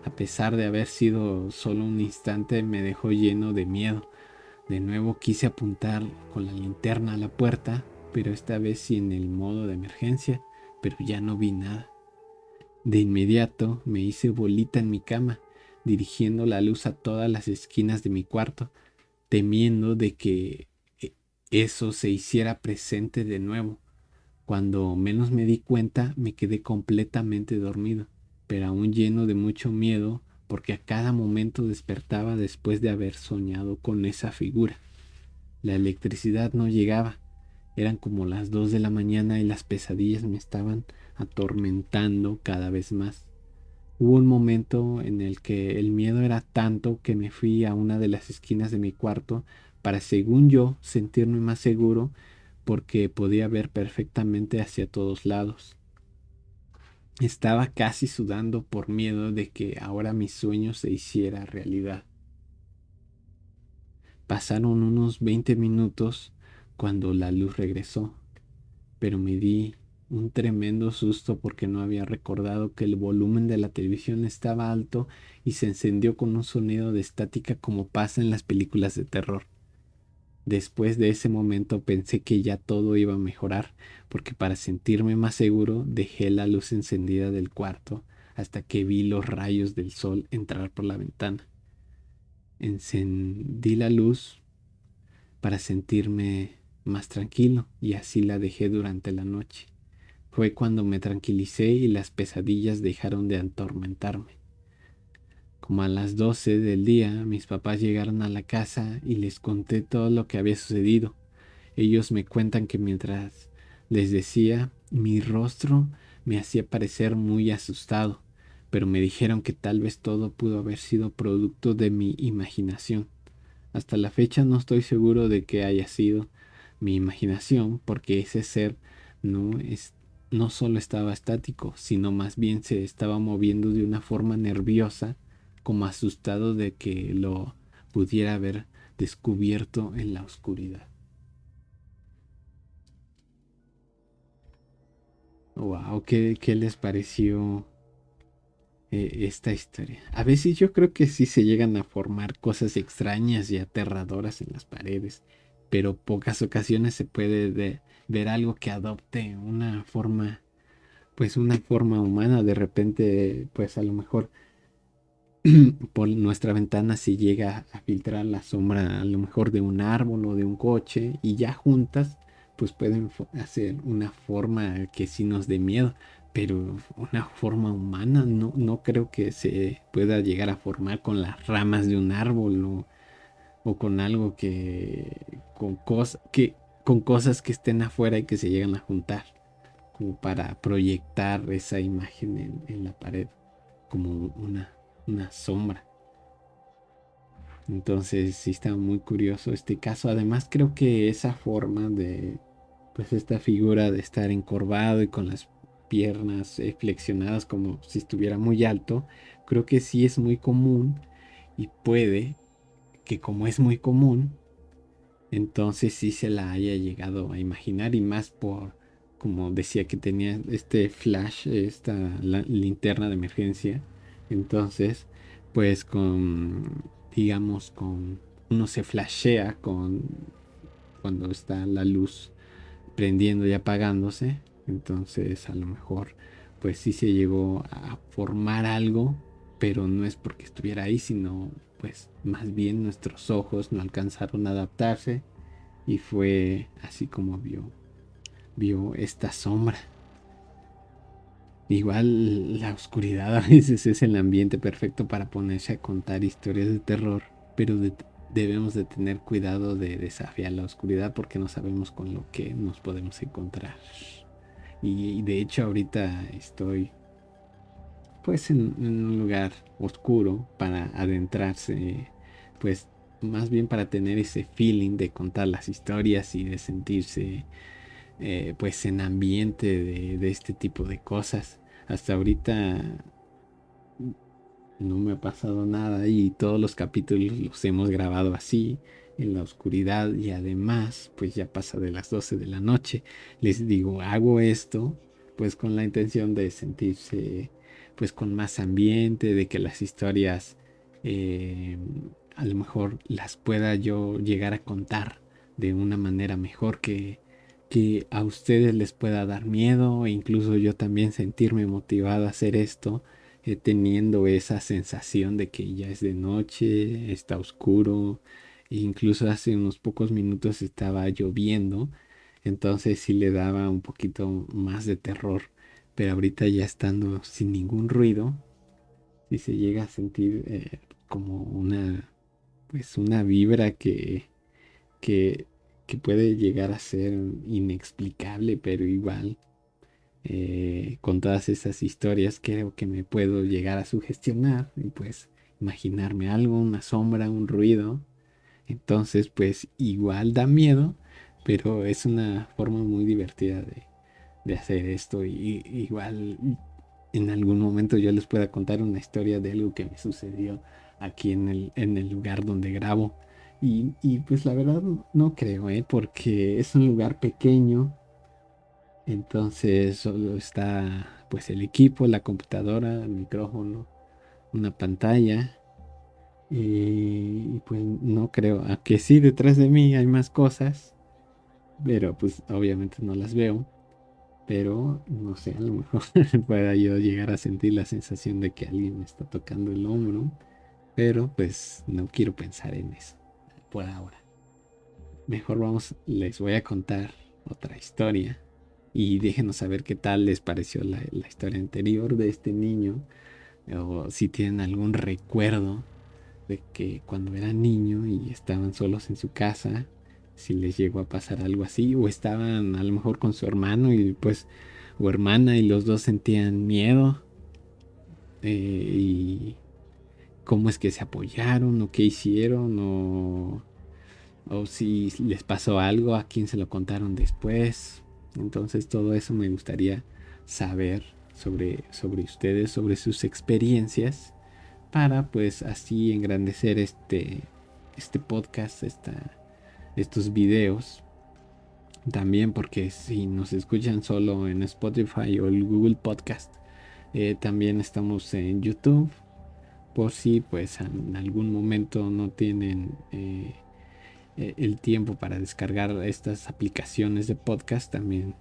A pesar de haber sido solo un instante, me dejó lleno de miedo. De nuevo quise apuntar con la linterna a la puerta, pero esta vez sin el modo de emergencia, pero ya no vi nada. De inmediato me hice bolita en mi cama, dirigiendo la luz a todas las esquinas de mi cuarto, temiendo de que eso se hiciera presente de nuevo. Cuando menos me di cuenta, me quedé completamente dormido, pero aún lleno de mucho miedo, porque a cada momento despertaba después de haber soñado con esa figura. La electricidad no llegaba. Eran como las 2 de la mañana y las pesadillas me estaban atormentando cada vez más. Hubo un momento en el que el miedo era tanto que me fui a una de las esquinas de mi cuarto para, según yo, sentirme más seguro porque podía ver perfectamente hacia todos lados. Estaba casi sudando por miedo de que ahora mi sueño se hiciera realidad. Pasaron unos 20 minutos cuando la luz regresó, pero me di un tremendo susto porque no había recordado que el volumen de la televisión estaba alto y se encendió con un sonido de estática como pasa en las películas de terror. Después de ese momento pensé que ya todo iba a mejorar, porque para sentirme más seguro dejé la luz encendida del cuarto hasta que vi los rayos del sol entrar por la ventana. Encendí la luz para sentirme más tranquilo y así la dejé durante la noche. Fue cuando me tranquilicé y las pesadillas dejaron de atormentarme. Como a las 12 del día, mis papás llegaron a la casa y les conté todo lo que había sucedido. Ellos me cuentan que mientras les decía, mi rostro me hacía parecer muy asustado, pero me dijeron que tal vez todo pudo haber sido producto de mi imaginación. Hasta la fecha no estoy seguro de que haya sido mi imaginación, porque ese ser no es, no solo estaba estático, sino más bien se estaba moviendo de una forma nerviosa, como asustado de que lo pudiera haber descubierto en la oscuridad. Wow, ¿qué les pareció esta historia? A veces yo creo que sí se llegan a formar cosas extrañas y aterradoras en las paredes, pero pocas ocasiones se puede ver algo que adopte una forma, pues una forma humana. De repente, pues a lo mejor por nuestra ventana se llega a filtrar la sombra a lo mejor de un árbol o de un coche y ya juntas pues pueden hacer una forma que sí nos dé miedo, pero una forma humana no creo que se pueda llegar a formar con las ramas de un árbol o con algo con cosas que estén afuera y que se llegan a juntar como para proyectar esa imagen en la pared como una sombra. Entonces sí está muy curioso este caso. Además creo que esa forma de, pues esta figura de estar encorvado y con las piernas flexionadas como si estuviera muy alto, creo que sí es muy común y puede que como es muy común, entonces sí se la haya llegado a imaginar y más por, como decía que tenía este flash, esta linterna de emergencia. Entonces, pues con, digamos, con uno se flashea cuando está la luz prendiendo y apagándose. Entonces a lo mejor pues sí se llegó a formar algo, pero no es porque estuviera ahí, sino pues más bien nuestros ojos no alcanzaron a adaptarse y fue así como vio esta sombra. Igual la oscuridad a veces es el ambiente perfecto para ponerse a contar historias de terror, pero debemos de tener cuidado de desafiar la oscuridad porque no sabemos con lo que nos podemos encontrar. Y de hecho ahorita estoy pues en un lugar oscuro para adentrarse, pues más bien para tener ese feeling de contar las historias y de sentirse pues en ambiente de este tipo de cosas. Hasta ahorita no me ha pasado nada y todos los capítulos los hemos grabado así, en la oscuridad y además pues ya pasa de las 12 de la noche. Les digo, hago esto pues con la intención de sentirse pues con más ambiente, de que las historias eh, a lo mejor las pueda yo llegar a contar de una manera mejor que a ustedes les pueda dar miedo e incluso yo también sentirme motivado a hacer esto teniendo esa sensación de que ya es de noche, está oscuro, e incluso hace unos pocos minutos estaba lloviendo, entonces sí le daba un poquito más de terror, pero ahorita ya estando sin ningún ruido, sí se llega a sentir como pues una vibra que, que puede llegar a ser inexplicable, pero igual con todas esas historias creo que me puedo llegar a sugestionar y pues imaginarme algo, una sombra, un ruido. Entonces pues igual da miedo, pero es una forma muy divertida de hacer esto y igual en algún momento yo les pueda contar una historia de algo que me sucedió aquí en el lugar donde grabo. Y pues la verdad no creo, porque es un lugar pequeño, entonces solo está pues el equipo, la computadora, el micrófono, una pantalla. Y pues no creo, aunque sí detrás de mí hay más cosas, pero pues obviamente no las veo. Pero no sé, a lo mejor pueda yo llegar a sentir la sensación de que alguien me está tocando el hombro, pero pues no quiero pensar en eso por ahora. Mejor les voy a contar otra historia y déjenos saber qué tal les pareció la historia anterior de este niño o si tienen algún recuerdo de que cuando eran niño y estaban solos en su casa, si les llegó a pasar algo así o estaban a lo mejor con su hermano y pues o hermana y los dos sentían miedo y cómo es que se apoyaron o qué hicieron o si les pasó algo, a quién se lo contaron después. Entonces todo eso me gustaría saber sobre ustedes, sobre sus experiencias, para pues así engrandecer este podcast, estos videos. También porque si nos escuchan solo en Spotify o el Google Podcast, también estamos en YouTube. Por si pues en algún momento no tienen el tiempo para descargar estas aplicaciones de podcast, también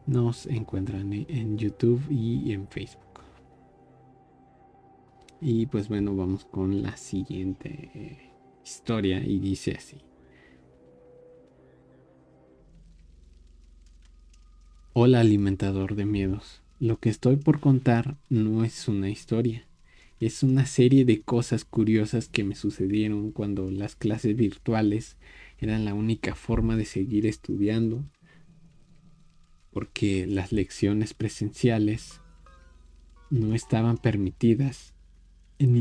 nos encuentran en YouTube y en Facebook. Y pues bueno, vamos con la siguiente historia y dice así. Hola alimentador de miedos. Lo que estoy por contar no es una historia. Es una serie de cosas curiosas que me sucedieron cuando las clases virtuales eran la única forma de seguir estudiando, porque las lecciones presenciales no estaban permitidas en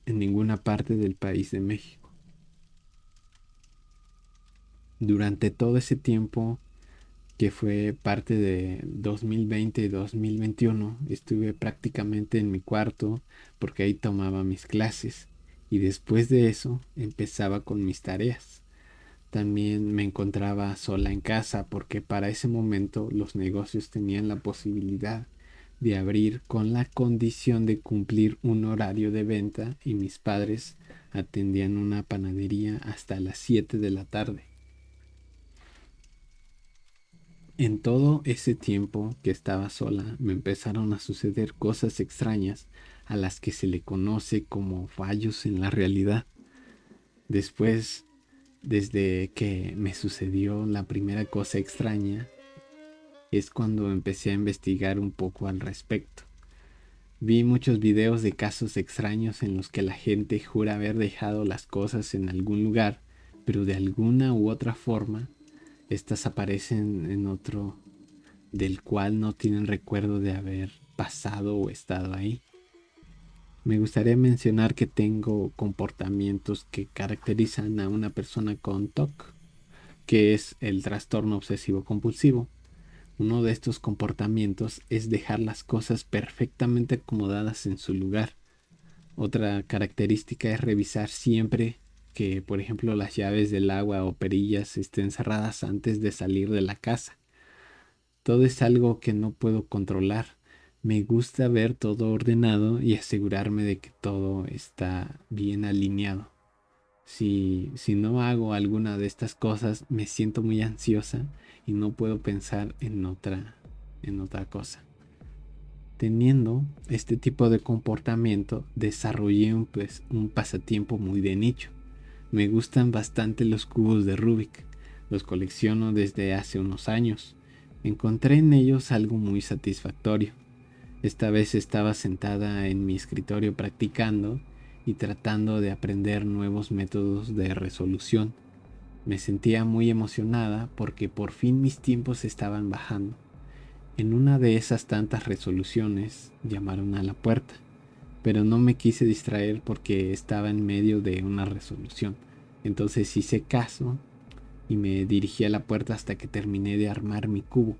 ninguna parte del país de México. Durante todo ese tiempo que fue parte de 2020 y 2021, estuve prácticamente en mi cuarto porque ahí tomaba mis clases y después de eso empezaba con mis tareas. También me encontraba sola en casa porque para ese momento los negocios tenían la posibilidad de abrir con la condición de cumplir un horario de venta y mis padres atendían una panadería hasta las 7 de la tarde. En todo ese tiempo que estaba sola, me empezaron a suceder cosas extrañas a las que se le conoce como fallos en la realidad. Después, desde que me sucedió la primera cosa extraña, es cuando empecé a investigar un poco al respecto. Vi muchos videos de casos extraños en los que la gente jura haber dejado las cosas en algún lugar, pero de alguna u otra forma, estas aparecen en otro del cual no tienen recuerdo de haber pasado o estado ahí. Me gustaría mencionar que tengo comportamientos que caracterizan a una persona con TOC, que es el trastorno obsesivo compulsivo. Uno de estos comportamientos es dejar las cosas perfectamente acomodadas en su lugar. Otra característica es revisar siempre que, por ejemplo, las llaves del agua o perillas estén cerradas antes de salir de la casa. Todo es algo que no puedo controlar. Me gusta ver todo ordenado y asegurarme de que todo está bien alineado. Si no hago alguna de estas cosas, me siento muy ansiosa y no puedo pensar en otra cosa. Teniendo este tipo de comportamiento, desarrollé un pasatiempo muy de nicho. Me gustan bastante los cubos de Rubik. Los colecciono desde hace unos años. Encontré en ellos algo muy satisfactorio. Esta vez estaba sentada en mi escritorio practicando y tratando de aprender nuevos métodos de resolución. Me sentía muy emocionada porque por fin mis tiempos estaban bajando. En una de esas tantas resoluciones llamaron a la puerta, pero no me quise distraer porque estaba en medio de una resolución. Entonces hice caso y me dirigí a la puerta hasta que terminé de armar mi cubo.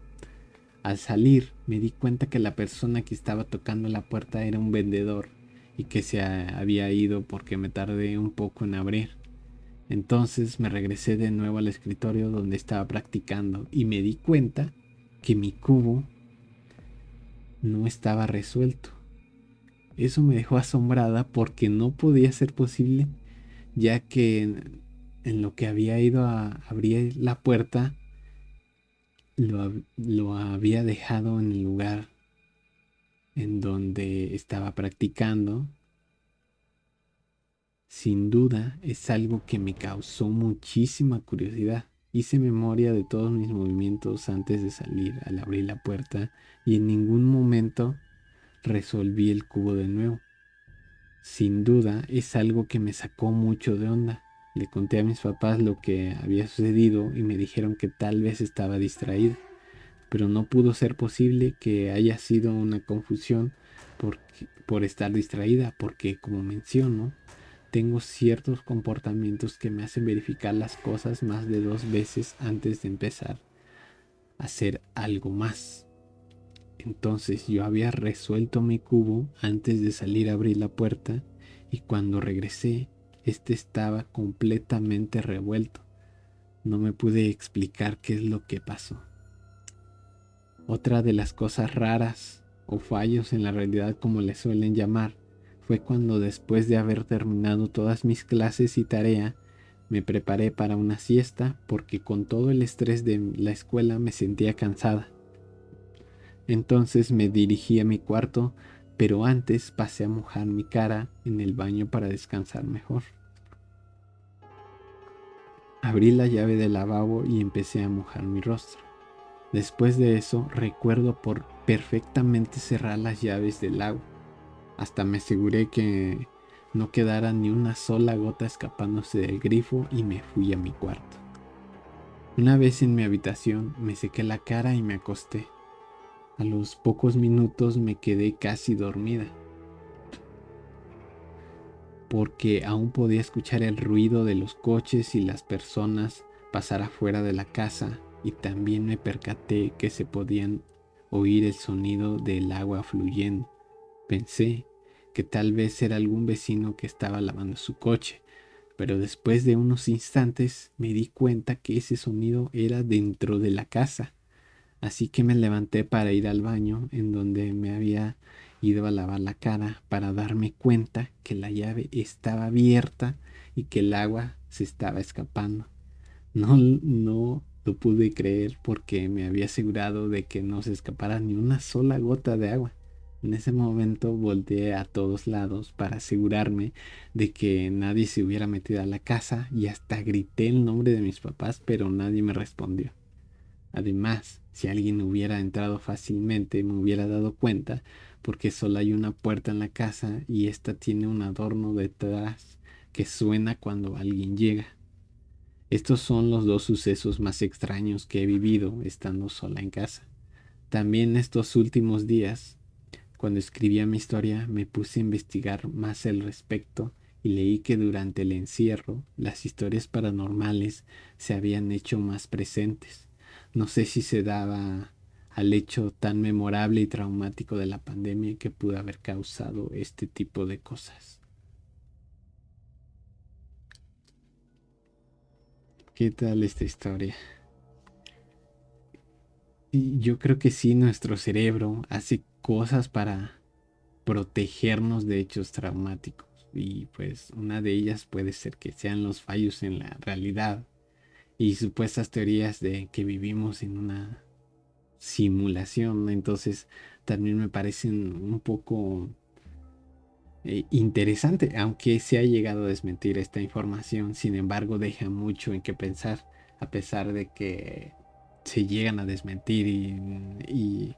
Al salir me di cuenta que la persona que estaba tocando la puerta era un vendedor y que se había ido porque me tardé un poco en abrir. Entonces me regresé de nuevo al escritorio donde estaba practicando y me di cuenta que mi cubo no estaba resuelto. Eso me dejó asombrada porque no podía ser posible, ya que en lo que había ido a abrir la puerta lo había dejado en el lugar en donde estaba practicando. Sin duda es algo que me causó muchísima curiosidad. Hice memoria de todos mis movimientos antes de salir al abrir la puerta y en ningún momento resolví el cubo de nuevo. Sin duda es algo que me sacó mucho de onda. Le conté a mis papás lo que había sucedido y me dijeron que tal vez estaba distraída, pero no pudo ser posible que haya sido una confusión por estar distraída, porque como menciono, tengo ciertos comportamientos que me hacen verificar las cosas más de 2 veces antes de empezar a hacer algo más. Entonces yo había resuelto mi cubo antes de salir a abrir la puerta y cuando regresé, este estaba completamente revuelto. No me pude explicar qué es lo que pasó. Otra de las cosas raras o fallos en la realidad, como le suelen llamar, fue cuando después de haber terminado todas mis clases y tarea, me preparé para una siesta porque con todo el estrés de la escuela me sentía cansada. Entonces me dirigí a mi cuarto, pero antes pasé a mojar mi cara en el baño para descansar mejor. Abrí la llave del lavabo y empecé a mojar mi rostro. Después de eso, recuerdo por perfectamente cerrar las llaves del agua. Hasta me aseguré que no quedara ni una sola gota escapándose del grifo y me fui a mi cuarto. Una vez en mi habitación, me sequé la cara y me acosté. A los pocos minutos me quedé casi dormida, porque aún podía escuchar el ruido de los coches y las personas pasar afuera de la casa, y también me percaté que se podían oír el sonido del agua fluyendo. Pensé que tal vez era algún vecino que estaba lavando su coche, pero después de unos instantes me di cuenta que ese sonido era dentro de la casa. Así que me levanté para ir al baño en donde me había ido a lavar la cara para darme cuenta que la llave estaba abierta y que el agua se estaba escapando. No lo pude creer porque me había asegurado de que no se escapara ni una sola gota de agua. En ese momento volteé a todos lados para asegurarme de que nadie se hubiera metido a la casa y hasta grité el nombre de mis papás, pero nadie me respondió. Además, si alguien hubiera entrado fácilmente, me hubiera dado cuenta porque solo hay una puerta en la casa y esta tiene un adorno detrás que suena cuando alguien llega. Estos son los dos sucesos más extraños que he vivido estando sola en casa. También estos últimos días, cuando escribía mi historia, me puse a investigar más al respecto y leí que durante el encierro las historias paranormales se habían hecho más presentes. No sé si se daba al hecho tan memorable y traumático de la pandemia que pudo haber causado este tipo de cosas. ¿Qué tal esta historia? Y yo creo que sí, nuestro cerebro hace cosas para protegernos de hechos traumáticos. Y pues una de ellas puede ser que sean los fallos en la realidad y supuestas teorías de que vivimos en una simulación. Entonces también me parecen un poco interesante, aunque se ha llegado a desmentir esta información. Sin embargo, deja mucho en qué pensar, a pesar de que se llegan a desmentir y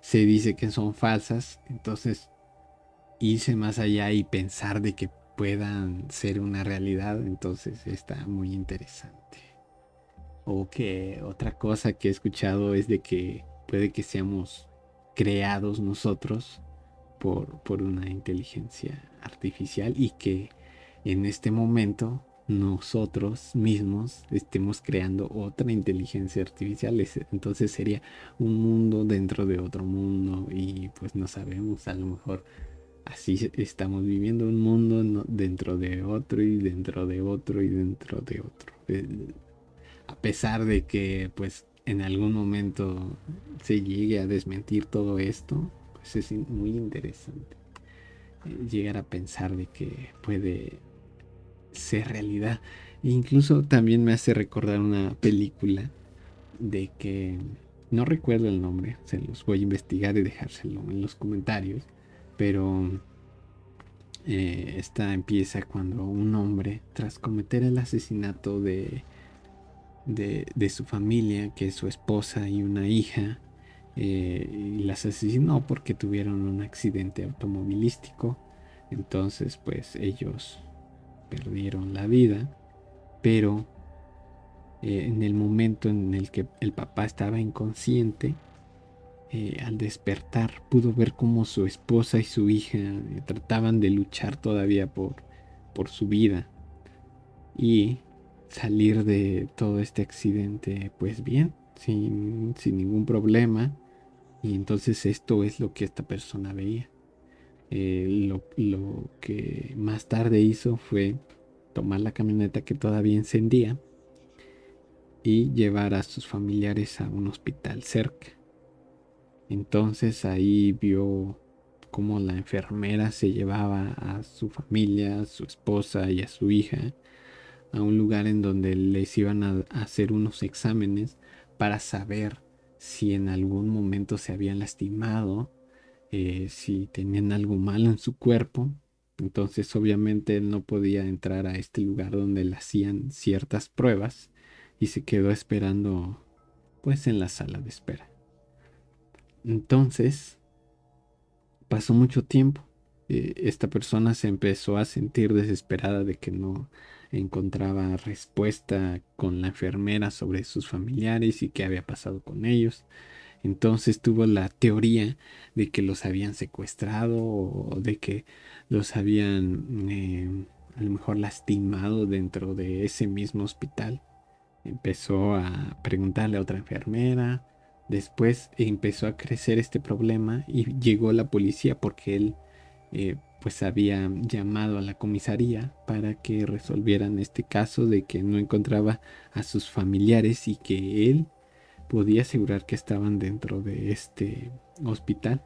se dice que son falsas. Entonces irse más allá y pensar de que puedan ser una realidad, entonces está muy interesante. O que otra cosa que he escuchado es de que puede que seamos creados nosotros por una inteligencia artificial y que en este momento nosotros mismos estemos creando otra inteligencia artificial. Entonces sería un mundo dentro de otro mundo y pues no sabemos, a lo mejor así estamos viviendo un mundo dentro de otro y dentro de otro y dentro de otro. A pesar de que pues en algún momento se llegue a desmentir todo esto, pues es muy interesante llegar a pensar de que puede ser realidad. E incluso también me hace recordar una película de que no recuerdo el nombre, se los voy a investigar y dejárselo en los comentarios, pero esta empieza cuando un hombre, tras cometer el asesinato de su familia, que es su esposa y una hija, y las asesinó porque tuvieron un accidente automovilístico. Entonces, pues ellos perdieron la vida, pero en el momento en el que el papá estaba inconsciente, al despertar pudo ver cómo su esposa y su hija trataban de luchar todavía por su vida y salir de todo este accidente pues bien, sin ningún problema. Y entonces esto es lo que esta persona veía. Lo que más tarde hizo fue tomar la camioneta que todavía encendía y llevar a sus familiares a un hospital cerca. Entonces ahí vio cómo la enfermera se llevaba a su familia, a su esposa y a su hija a un lugar en donde les iban a hacer unos exámenes para saber si en algún momento se habían lastimado, si tenían algo malo en su cuerpo. Entonces obviamente él no podía entrar a este lugar donde le hacían ciertas pruebas y se quedó esperando pues en la sala de espera. Entonces pasó mucho tiempo. Esta persona se empezó a sentir desesperada de que no encontraba respuesta con la enfermera sobre sus familiares y qué había pasado con ellos. Entonces tuvo la teoría de que los habían secuestrado o de que los habían a lo mejor lastimado dentro de ese mismo hospital. Empezó a preguntarle a otra enfermera. Después empezó a crecer este problema y llegó la policía porque él pues había llamado a la comisaría para que resolvieran este caso de que no encontraba a sus familiares y que él podía asegurar que estaban dentro de este hospital.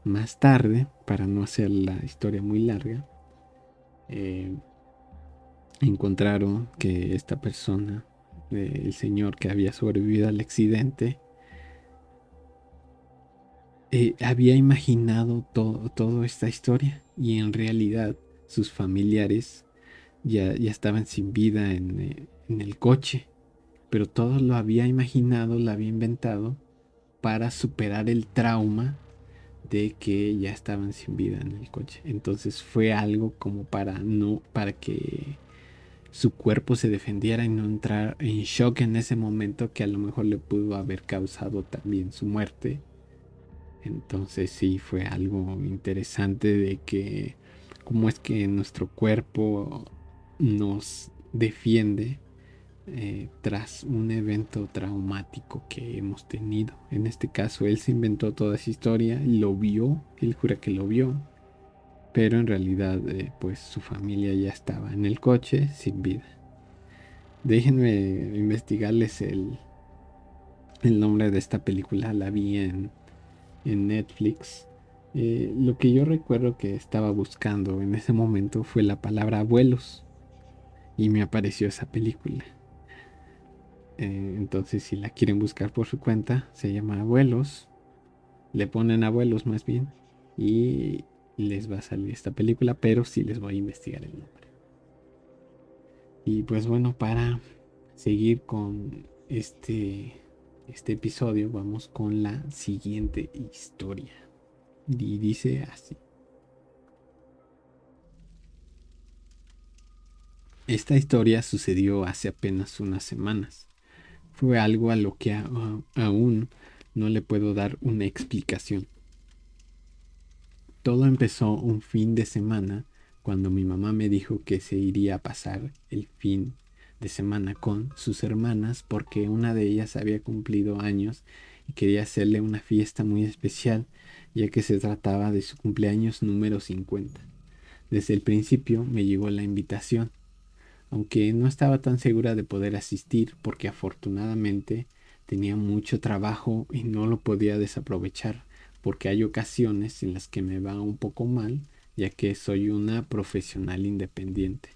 Más tarde, para no hacer la historia muy larga, eh, encontraron que esta persona, el señor que había sobrevivido al accidente, había imaginado toda esta historia y en realidad sus familiares ya estaban sin vida en el coche, pero todo lo había imaginado, lo había inventado para superar el trauma de que ya estaban sin vida en el coche. Entonces fue algo como para que su cuerpo se defendiera y no entrar en shock en ese momento que a lo mejor le pudo haber causado también su muerte. Entonces sí fue algo interesante de que cómo es que nuestro cuerpo nos defiende tras un evento traumático que hemos tenido. En este caso él se inventó toda esa historia, lo vio, él jura que lo vio, pero en realidad pues su familia ya estaba en el coche sin vida. Déjenme investigarles el nombre de esta película, la vi en Netflix. Lo que yo recuerdo que estaba buscando en ese momento fue la palabra abuelos y me apareció esa película. Entonces si la quieren buscar por su cuenta, se llama Abuelos, le ponen abuelos más bien y les va a salir esta película, pero sí les voy a investigar el nombre. Y pues bueno, para seguir con este episodio, vamos con la siguiente historia. Y dice así. Esta historia sucedió hace apenas unas semanas. Fue algo a lo que aún no le puedo dar una explicación. Todo empezó un fin de semana cuando mi mamá me dijo que se iría a pasar el fin de semana con sus hermanas porque una de ellas había cumplido años y quería hacerle una fiesta muy especial ya que se trataba de su cumpleaños número 50. Desde el principio me llegó la invitación, aunque no estaba tan segura de poder asistir porque afortunadamente tenía mucho trabajo y no lo podía desaprovechar, porque hay ocasiones en las que me va un poco mal, ya que soy una profesional independiente.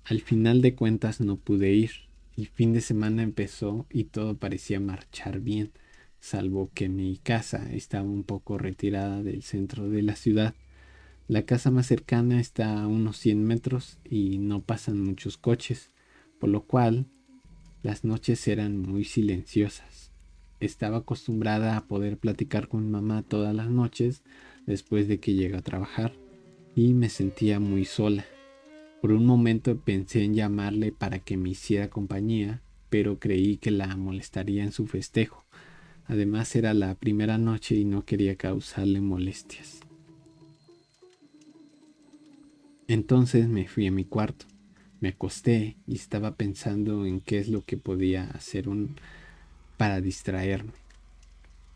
Al final de cuentas no pude ir. El fin de semana empezó y todo parecía marchar bien, salvo que mi casa estaba un poco retirada del centro de la ciudad. La casa más cercana está a unos 100 metros y no pasan muchos coches, por lo cual las noches eran muy silenciosas. Estaba acostumbrada a poder platicar con mamá todas las noches después de que llega a trabajar y me sentía muy sola. Por un momento pensé en llamarle para que me hiciera compañía, pero creí que la molestaría en su festejo. Además era la primera noche y no quería causarle molestias. Entonces me fui a mi cuarto, me acosté y estaba pensando en qué es lo que podía hacer para distraerme.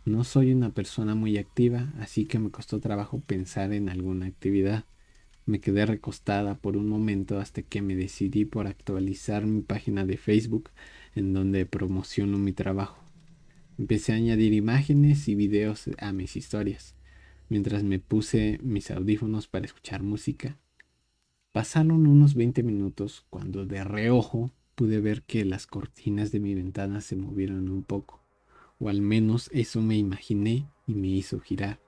No soy una persona muy activa, así que me costó trabajo pensar en alguna actividad. Me quedé recostada por un momento hasta que me decidí por actualizar mi página de Facebook en donde promociono mi trabajo. Empecé a añadir imágenes y videos a mis historias, mientras me puse mis audífonos para escuchar música. Pasaron unos 20 minutos cuando de reojo pude ver que las cortinas de mi ventana se movieron un poco, o al menos eso me imaginé y me hizo girar.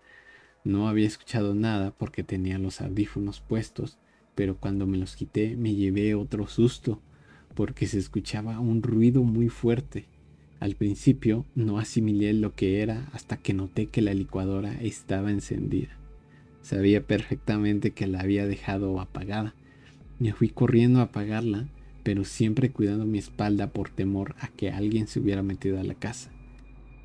No había escuchado nada porque tenía los audífonos puestos, pero cuando me los quité me llevé otro susto porque se escuchaba un ruido muy fuerte. Al principio no asimilé lo que era hasta que noté que la licuadora estaba encendida. Sabía perfectamente que la había dejado apagada. Me fui corriendo a apagarla, pero siempre cuidando mi espalda por temor a que alguien se hubiera metido a la casa.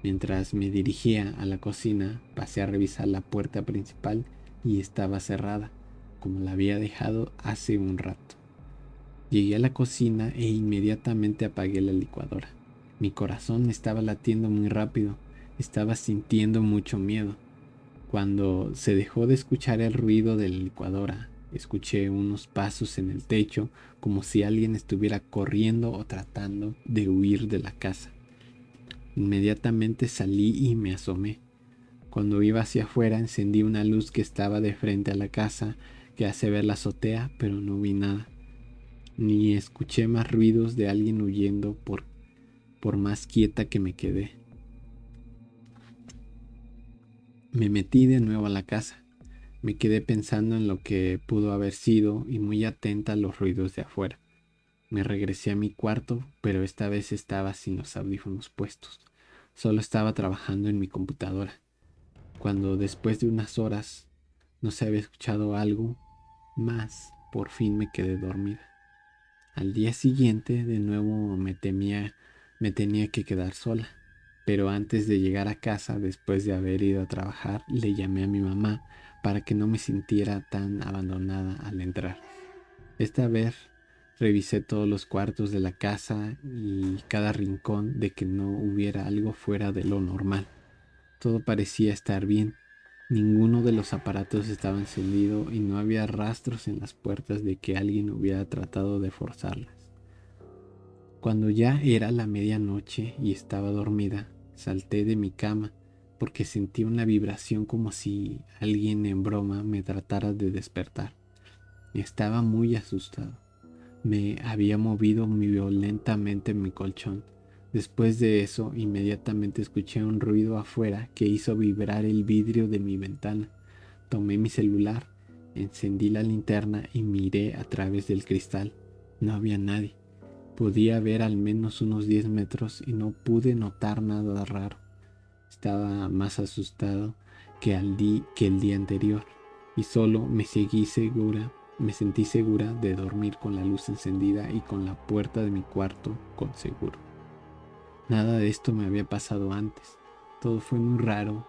Mientras me dirigía a la cocina, pasé a revisar la puerta principal y estaba cerrada, como la había dejado hace un rato. Llegué a la cocina e inmediatamente apagué la licuadora. Mi corazón estaba latiendo muy rápido, estaba sintiendo mucho miedo. Cuando se dejó de escuchar el ruido de la licuadora, escuché unos pasos en el techo como si alguien estuviera corriendo o tratando de huir de la casa. Inmediatamente salí y me asomé. Cuando iba hacia afuera encendí una luz que estaba de frente a la casa que hace ver la azotea, pero no vi nada. ni escuché más ruidos de alguien huyendo por más quieta que me quedé. Me metí de nuevo a la casa. Me quedé pensando en lo que pudo haber sido y muy atenta a los ruidos de afuera. Me regresé a mi cuarto, pero esta vez estaba sin los audífonos puestos. Solo estaba trabajando en mi computadora. Cuando después de unas horas no se había escuchado algo más, por fin me quedé dormida. Al día siguiente de nuevo me tenía que quedar sola. Pero antes de llegar a casa, después de haber ido a trabajar, le llamé a mi mamá para que no me sintiera tan abandonada al entrar. Esta vez revisé todos los cuartos de la casa y cada rincón de que no hubiera algo fuera de lo normal. Todo parecía estar bien. Ninguno de los aparatos estaba encendido y no había rastros en las puertas de que alguien hubiera tratado de forzarlas. Cuando ya era la medianoche y estaba dormida, salté de mi cama porque sentí una vibración como si alguien en broma me tratara de despertar. Estaba muy asustado. Me había movido muy violentamente mi colchón. Después de eso, inmediatamente escuché un ruido afuera que hizo vibrar el vidrio de mi ventana. Tomé mi celular, encendí la linterna y miré a través del cristal. No había nadie. Podía ver al menos unos 10 metros y no pude notar nada raro. Estaba más asustado que el día anterior y solo me sentí segura de dormir con la luz encendida y con la puerta de mi cuarto con seguro. Nada de esto me había pasado antes. Todo fue muy raro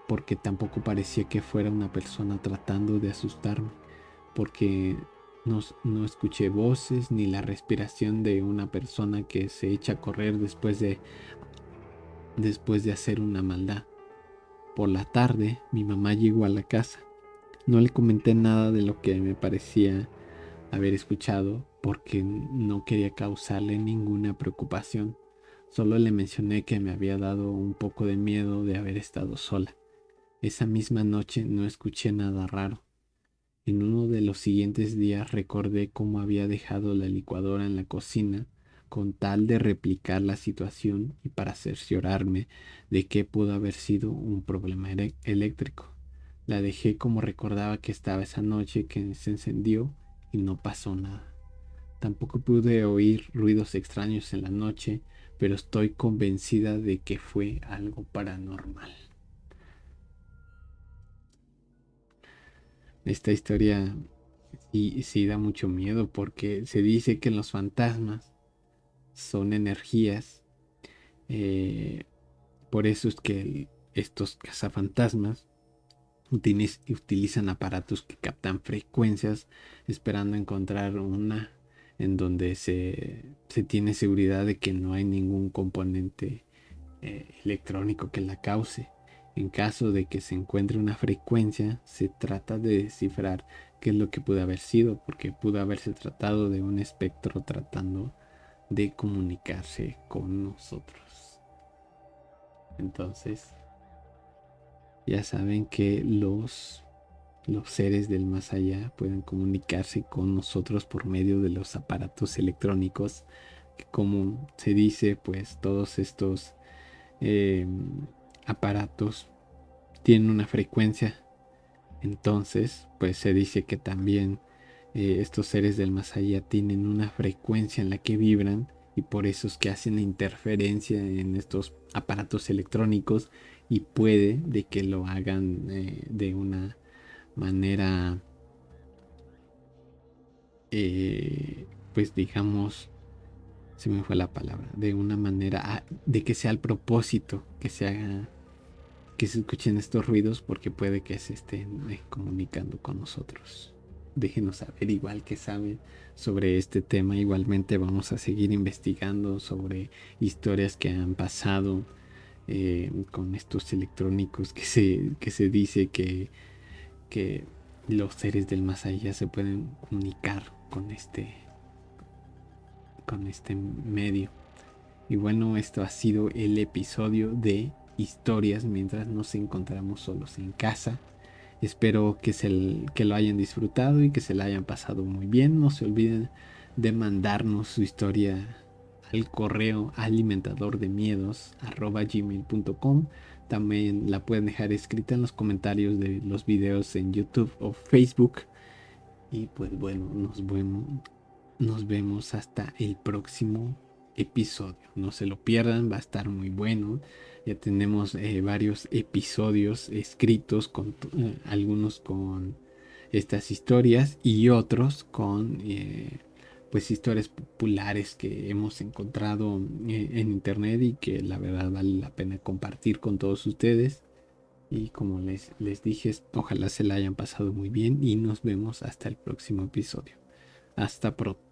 porque tampoco parecía que fuera una persona tratando de asustarme, porque no escuché voces ni la respiración de una persona que se echa a correr después de hacer una maldad. Por la tarde, mi mamá llegó a la casa. No le comenté nada de lo que me parecía haber escuchado porque no quería causarle ninguna preocupación. Solo le mencioné que me había dado un poco de miedo de haber estado sola. Esa misma noche no escuché nada raro. En uno de los siguientes días recordé cómo había dejado la licuadora en la cocina con tal de replicar la situación y para cerciorarme de que pudo haber sido un problema eléctrico. La dejé como recordaba que estaba esa noche que se encendió y no pasó nada. Tampoco pude oír ruidos extraños en la noche, pero estoy convencida de que fue algo paranormal. Esta historia sí da mucho miedo porque se dice que los fantasmas son energías. eh, por eso es que estos cazafantasmas utilizan aparatos que captan frecuencias esperando encontrar una en donde se tiene seguridad de que no hay ningún componente electrónico que la cause. En caso de que se encuentre una frecuencia, se trata de descifrar qué es lo que pudo haber sido, porque pudo haberse tratado de un espectro tratando de comunicarse con nosotros. Entonces, ya saben que los seres del más allá pueden comunicarse con nosotros por medio de los aparatos electrónicos, que como se dice, pues todos estos eh, aparatos tienen una frecuencia. Entonces, pues se dice que también estos seres del más allá tienen una frecuencia en la que vibran y por eso es que hacen interferencia en estos aparatos electrónicos y puede de que lo hagan de una manera, pues digamos, se me fue la palabra, de una manera de que sea al propósito, que se haga que se escuchen estos ruidos porque puede que se estén comunicando con nosotros. Déjenos saber igual que saben sobre este tema. Igualmente vamos a seguir investigando sobre historias que han pasado con estos electrónicos que se dice que los seres del más allá se pueden comunicar con este medio. Y bueno, esto ha sido el episodio de historias mientras nos encontramos solos en casa. Espero que lo hayan disfrutado y que se la hayan pasado muy bien. No se olviden de mandarnos su historia al correo alimentadordemiedos@gmail.com. También la pueden dejar escrita en los comentarios de los videos en YouTube o Facebook. Y pues bueno, nos vemos hasta el próximo episodio. No se lo pierdan, va a estar muy bueno. Ya tenemos varios episodios escritos, algunos con estas historias y otros con pues historias populares que hemos encontrado en internet y que la verdad vale la pena compartir con todos ustedes. Y como les dije, ojalá se la hayan pasado muy bien y nos vemos hasta el próximo episodio. Hasta pronto.